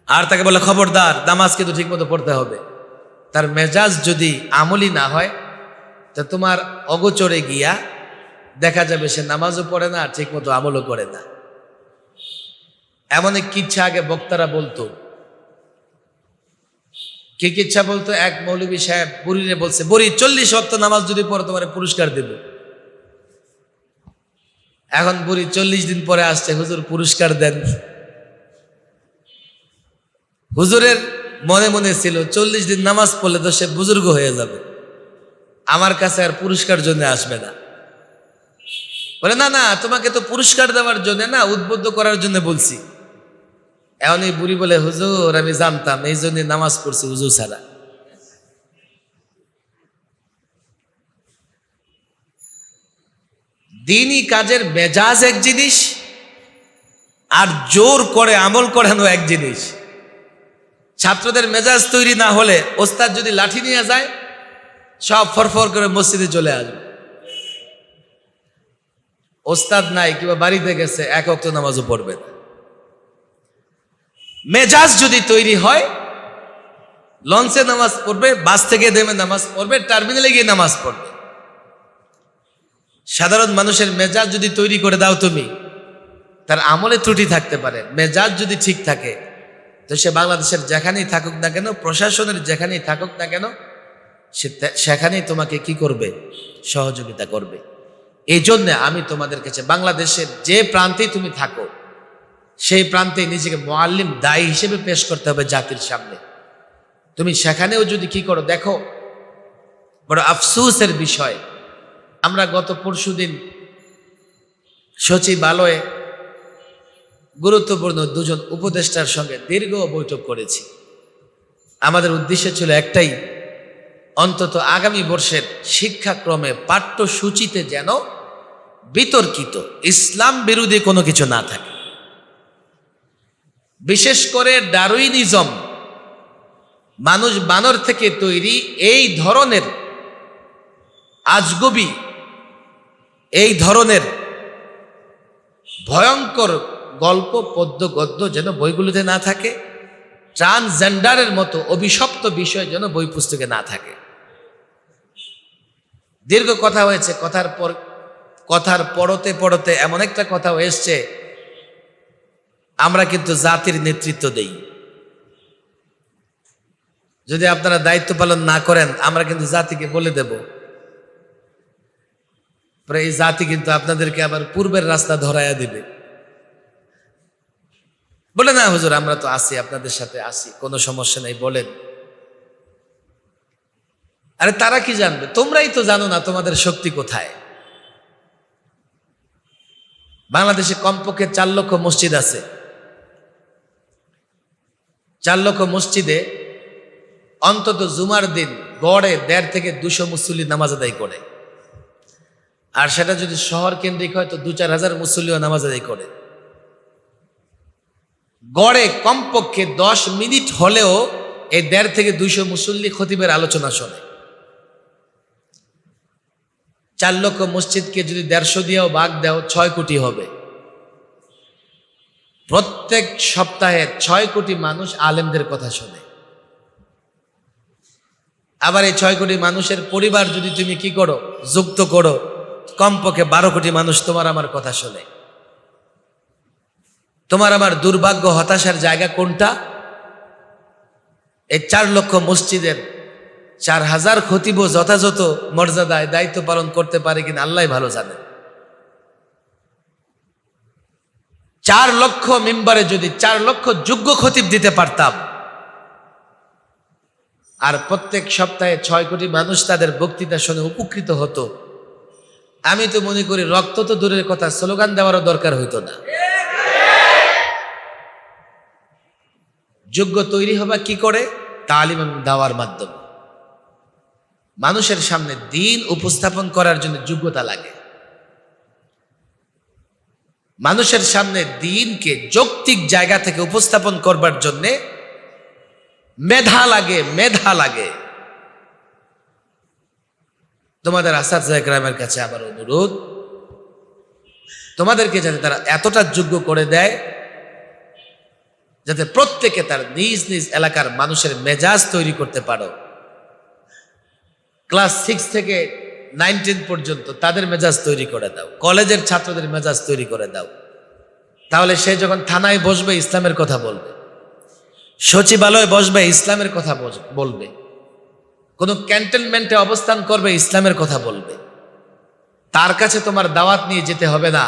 আর তাকে বলে খবরদার নামাজ কিন্তু ঠিক মতো পড়তে হবে, তার মেজাজ যদি আমলি না হয়, তা তোমার অগোচরে গিয়া দেখা যাবে সে নামাজও পড়ে না, ঠিক মতো আমলও করে না। এমন এক কিচ্ছা আগে বক্তারা বলতো। কি কিচ্ছা বলতো? এক মৌলবী সাহেব বুড়িরে বলছে, বুড়ি 40 ওয়াক্ত নামাজ যদি পড়ো তোমার পুরস্কার দেব। এখন বুড়ি 40 দিন পরে আসছে, হুজুর পুরস্কার দেন। হুজুরের মনে মনে ছিল 40 দিন নামাজ পড়লে তো সে বুজুর্গ হয়ে যাবে, আমার কাছে আর পুরস্কার জন্য আসবে না। বলে না না, তোমাকে তো পুরস্কার দেওয়ার জন্য না, উদ্বুদ্ধ করার জন্য বলছি। এখন এই বুড়ি বলে, হুজুর আমি জানতাম, এই জন্য নামাজ পড়ছি হুজুর ছাড়া। দিনই কাজের মেজাজ এক জিনিস, আর জোর করে আমল করানো এক জিনিস। ছাত্রদের মেজাজ তৈরি না হলে ওস্তাদ যদি লাঠি নিয়ে যায়, সব ফরফর করে মসজিদে চলে আসবে। ওস্তাদ নাই কিংবা বাড়িতে গেছে, এক ওয়াক্ত নামাজও পড়বে না। মেজাজ যদি তৈরি হয়, লঞ্চে নামাজ পড়বে, বাস থেকে নেমে নামাজ পড়বে, টার্মিনালে গিয়ে নামাজ পড়বে। সাধারণ মানুষের মেজাজ যদি তৈরি করে দাও তুমি, তার আমলে ত্রুটি থাকতে পারে। মেজাজ যদি ঠিক থাকে, তো সে বাংলাদেশের যেখানেই থাকুক না কেন, প্রশাসনের যেখানেই থাকুক না কেন, সেখানেই তোমাকে কি করবে? সহযোগিতা করবে। এই জন্য আমি তোমাদের কাছে, বাংলাদেশের যে প্রান্তেই তুমি থাকো, সেই প্রান্তে নিজেকে মুআল্লিম, দায়ী হিসেবে পেশ করতে হবে জাতির সামনে। তুমি সেখানেও যদি কি করো, দেখো বড় আফসোসের বিষয়, আমরা গত পরশুদিন সচিবালয়ে গুরুত্বপূর্ণ 2 জন উপদেষ্টার সঙ্গে দীর্ঘ বৈঠক করেছি। আমাদের উদ্দেশ্য ছিল একটাই, অন্তত আগামী বর্ষের শিক্ষাক্রমে পাঠ্যসূচিতে যেন বিতর্কিত ইসলাম বিরোধী কোনো কিছু না থাকে। বিশেষ করে ডারউইনিজম, মানুষ বানর থেকে তৈরি, এই ধরনের আজগবি, এই ধরনের ভয়ঙ্কর গল্প, পদ্য, গদ্য যেন বইগুলোতে না থাকে। ট্রান্সজেন্ডারের মতো অভিশপ্ত বিষয় যেন বই পুস্তকে না থাকে। দীর্ঘ কথা হয়েছে, কথার পড়তে পড়তে এমন একটা কথাও এসছে, আমরা কিন্তু জাতির নেতৃত্ব দেই। যদি আপনারা দায়িত্ব পালন না করেন আমরা কিন্তু জাতিকে বলে দেব, পরে এই জাতি কিন্তু আপনাদেরকে আবার পূর্বের রাস্তা ধরাইয়া দিবে, বলে না হুজুর আমরা তো আছি, আপনাদের সাথে আছি, কোনো সমস্যা নেই বলেন। আরে তারা কি জানবে? তোমরাই তো জানো না তোমাদের শক্তি কোথায়। বাংলাদেশে কমপক্ষে 4 লক্ষ মসজিদ আছে। 4 লক্ষ মসজিদে অন্তত জুমার দিন গড়ে 1.5 থেকে 200 মুসল্লি নামাজ আদায় করে, আর সেটা যদি শহর কেন্দ্রিক হয় তো 2-4 হাজার মুসল্লিও নামাজ আদায় করে। গড়ে কমপক্ষে 10 মিনিট হলেও এই 1.5 থেকে 200 মুসল্লি খতিবের আলোচনা শোনে। 4 লক্ষ মসজিদকে যদি 150 দিয়েও ভাগ দাও 6 কোটি হবে। প্রত্যেক সপ্তাহে 6 কোটি মানুষ আলেমদের কথা শোনে। আবার এই 6 কোটি মানুষের পরিবার যদি তুমি কি করো, যুক্ত করো, কমপক্ষে 12 কোটি মানুষ তোমার আমার কথা শোনে। তোমার আমার দুর্ভাগ্য হতাশার জায়গা কোনটা? এই 4 লক্ষ মসজিদের 4000 খতিব যথাযথ মর্যাদায় দায়িত্ব পালন করতে পারে কিনা আল্লাহ ভালো জানেন। 4 লক্ষ মিম্বারে যদি 4 লক্ষ যোগ্য খতিব দিতে পারতাম, আর প্রত্যেক সপ্তাহে 6 কোটি মানুষ তাদের বক্তৃতা শুনে উপকৃত হতো, আমি তো মনে করি রক্ত তো দূরের কথা, স্লোগান দেওয়ারও দরকার হইতো না। যোগ্য তৈরি হবা কি করে? তালিম এবং দাওয়ার মাধ্যমে। মানুষের সামনে দ্বীন উপস্থাপন করার জন্য যোগ্যতা লাগে। মানুষের সামনে দ্বীনকে যৌক্তিক জায়গা থেকে উপস্থাপন করবার জন্য মেধা লাগে, মেধা লাগে। তোমাদের আসাদে কেরামের কাছে আবার অনুরোধ, তোমাদেরকে যাতে তারা এতটা যোগ্য করে দেয় যাতে প্রত্যেকে তার নিজ নিজ এলাকার মানুষের মেজাজ তৈরি করতে পারো। ক্লাস 6 থেকে 19 পর্যন্ত তাদের মেজাজ তৈরি করে দাও, কলেজের ছাত্রদের মেজাজ তৈরি করে দাও। তাহলে সে যখন থানায় বসবে ইসলামের কথা বলবে, সচিবালয়ে বসবে ইসলামের কথা বলবে, কোনো ক্যান্টনমেন্টে অবস্থান করবে ইসলামের কথা বলবে। তার কাছে তোমার দাওয়াত নিয়ে যেতে হবে না।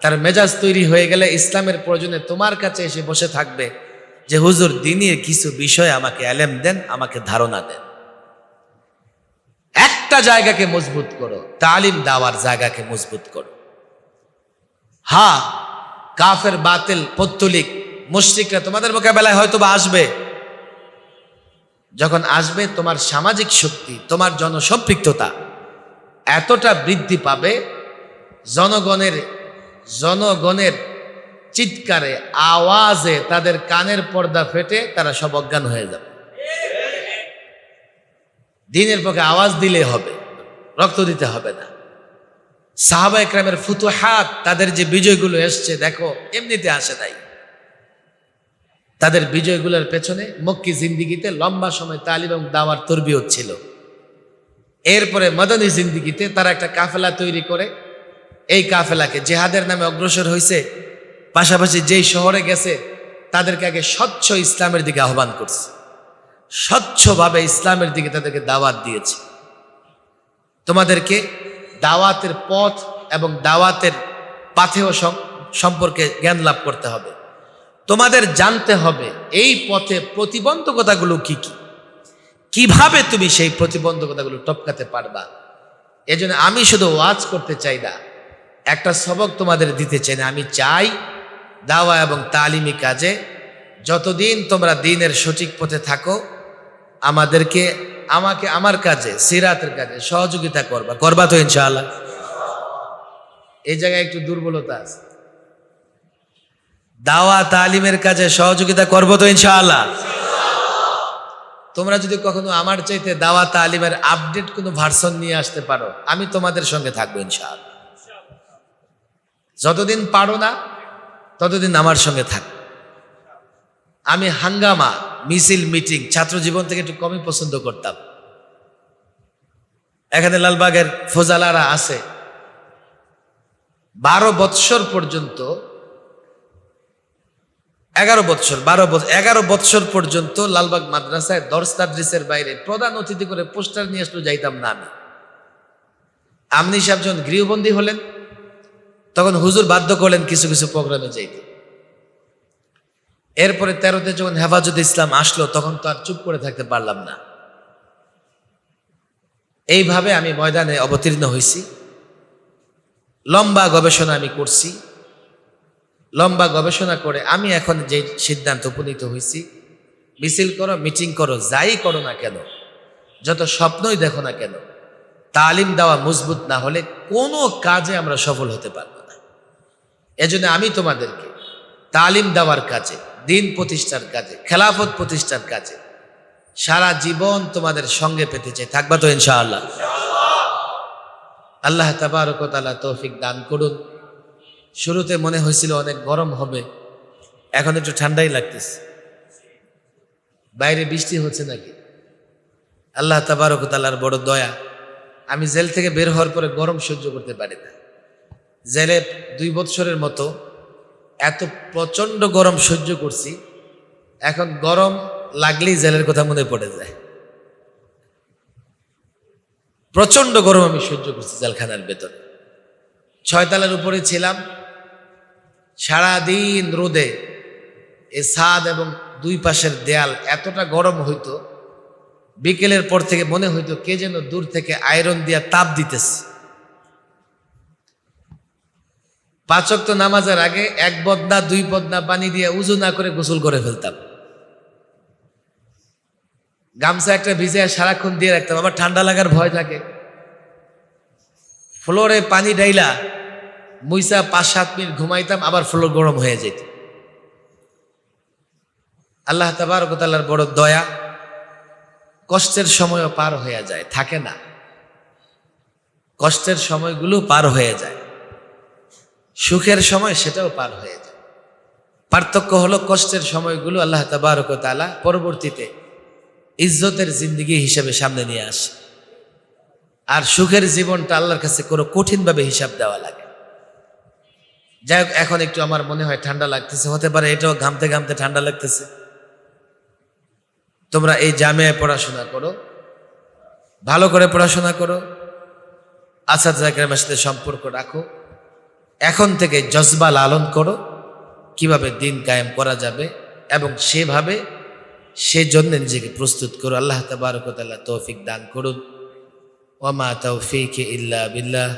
তার মেজাজ তৈরি হয়ে গেলে ইসলামের প্রয়োজনে তোমার কাছে এসে বসে থাকবে যে হুজুর দ্বীনের কিছু বিষয় আমাকে এলেম দেন, আমাকে ধারণা দেন। একটা জায়গাকে মজবুত করো, তালিম দাওয়ার জায়গাকে মজবুত করো। হ্যাঁ, কাফের বাতিল পত্তলিক মুশরিকরা তোমাদের মোকাবেলায় হয়তো বা আসবে। যখন আসবে তোমার সামাজিক শক্তি, তোমার জনসম্পৃক্ততা এতটা বৃদ্ধি পাবে, জনগণের চিৎকারে আওয়াজে তাদের কানের পর্দা ফেটে তারা সব অজ্ঞান হয়ে যাবে। দ্বীনের পক্ষে আওয়াজ দিলে হবে, রক্ত দিতে হবে না। সাহাবা ইকরামের ফুতুহাত, তাদের যে বিজয়গুলো এসছে দেখো, এমনিতে আসে নাই। তাদের বিজয়গুলোর পেছনে মক্কি জিন্দিগিতে লম্বা সময় তালিম এবং দাওয়ার তরবিয়ত ছিল। এরপরে মদনী জিন্দিগিতে তারা একটা কাফেলা তৈরি করে এই কাফেলাকে জেহাদের নামে অগ্রসর হয়েছে। পাশাপাশি যেই শহরে গেছে তাদেরকে আগে স্বচ্ছ ইসলামের দিকে আহ্বান করছে, স্বচ্ছভাবে ইসলামের দিকে তাদেরকে দাওয়াত দিয়েছে। তোমাদেরকে দাওয়াতের পথ এবং দাওয়াতের পাথেয় সম্পর্কে জ্ঞান লাভ করতে হবে। তোমাদের জানতে হবে এই পথে প্রতিবন্ধকতাগুলো কি কি, কিভাবে তুমি সেই প্রতিবন্ধকতাগুলো টপকাতে পারবা। এজন্য আমি শুধু ওয়াজ করতে চাই না, একটা সবক তোমাদের দিতে চাই না। আমি চাই দাওয়া এবং তালিমি কাজে যতদিন তোমরা দ্বীনের সঠিক পথে থাকো, আমাকে আমার কাজে, সিরাতের কাজে সহযোগিতা করবা তো ইনশাআল্লাহ। এই জায়গায় একটু দুর্বলতা আছে। দাওয়া তালিমের কাজে সহযোগিতা করবো তো ইনশাআল্লাহ। তোমরা যদি কখনো আমার চাইতে দাওয়া তালিমের আপডেট কোনো ভার্সন নিয়ে আসতে পারো, আমি তোমাদের সঙ্গে থাকবো ইনশাআল্লাহ। যতদিন পারো না ততদিন আমার সঙ্গে থাক। আমি হাঙ্গামা, মিছিল, মিটিং ছাত্র জীবন থেকে একটু কমই পছন্দ করতাম। এখানে লালবাগের ফোজালারা আছে, 12 বৎসর পর্যন্ত 11 বৎসর 12 বছর 11 বৎসর পর্যন্ত লালবাগ মাদ্রাসায় দর্স তাদরিসের বাইরে প্রধান অতিথি করে পোস্টার নিয়ে আসলে যাইতাম না আমি। আমনি সাহেব যখন গৃহবন্দী হলেন তখন হুজুর বাধ্য করলেন কিছু কিছু প্রোগ্রামে যাইতে। এরপরে 13তে যখন হেফাজতে ইসলাম আসলো তখন তো আর চুপ করে থাকতে পারলাম না। এইভাবে আমি ময়দানে অবতীর্ণ হয়েছি। লম্বা গবেষণা আমি করছি। লম্বা গবেষণা করে আমি এখন যে সিদ্ধান্ত উপনীত হয়েছি, মিছিল করো, মিটিং করো, যাই করো না কেন, যত স্বপ্নই দেখো না কেন, তালিম দেওয়া মজবুত না হলে কোনো কাজে আমরা সফল হতে পারবো না। এজন্য আমি তোমাদেরকে তালিম দেওয়ার কাজে, দিন প্রতিষ্ঠার কাজে, খেলাফত প্রতিষ্ঠার কাজে সারা জীবন তোমাদের সঙ্গে পেতে চাই। থাকবা তো ইনশাআল্লাহ? আল্লাহ তাবারক ওয়া তাআলা তৌফিক দান করুন। শুরুতে মনে হয়েছিল অনেক গরম হবে, এখন একটু ঠান্ডাই লাগতেছে। বাইরে বৃষ্টি হচ্ছে নাকি? আল্লাহ তাবারক ওয়া তাআলার বড় দয়া। আমি জেল থেকে বের হওয়ার পরে গরম সহ্য করতে পারি না। জেলে 2 বৎসরের মতো এত প্রচন্ড গরম সহ্য করছি, এখন গরম লাগলেই জেলের কথা মনে পড়ে যায়। প্রচন্ড গরম আমি সহ্য করছি জেলখানার ভেতরে। 6 তলার উপরে ছিলাম, সারাদিন রোদে এই ছাদ এবং 2 পাশের দেয়াল এতটা গরম হইতো, বিকেলের পর থেকে মনে হইতো কে যেন দূর থেকে আয়রন দিয়া তাপ দিতেছে। 5 ওয়াক্ত নামাজের আগে 1 বদনা 2 বদনা পানি দিয়ে উজু না করে গোসল করে ফেলতাম। গামছা একটা ভিজে সারাক্ষণ দিয়ে রাখতাম, আমার ঠান্ডা লাগার ভয় থাকে। ফ্লোরে পানি ডাইলা মুইসা 5-7 মিনিট ঘুমাইতাম, আবার ফ্লোর গরম হয়ে যেত। আল্লাহ তাবারক ওয়া তাআলার বড় দয়া, কষ্টের সময়ও পার হয়ে যায়, থাকে না। কষ্টের সময়গুলো পার হয়ে যায়, সুখের সময় সেটাও পার হয়ে যায়। পার্থক্য হলো কষ্টের সময়গুলো আল্লাহ তাবারক ওয়া তাআলা পরবর্তীতে ইজ্জতের জিন্দেগি হিসেবে সামনে নিয়ে আসে, আর সুখের জীবনটা আল্লাহর কাছে কোনো কঠিনভাবে হিসাব দেওয়া লাগে। যাই হোক, এখন একটু আমার মনে হয় ঠান্ডা লাগতেছে, হতে পারে এটাও ঘামতে ঘামতে ঠান্ডা লাগতেছে। তোমরা এই জামিয়ায় পড়াশোনা করো, ভালো করে পড়াশোনা করো, আসাতিজা কেরামের সাথে সম্পর্ক রাখো, এখন থেকে জজবা লালন করো কিভাবে দিন কায়েম করা যাবে, এবং সেভাবে সেজন্য নিজেকে প্রস্তুত করো। আল্লাহ তাবারক ওয়া তাআলা তৌফিক দান করুন। ওয়া মা তাওফীকি ইল্লা বিল্লাহ।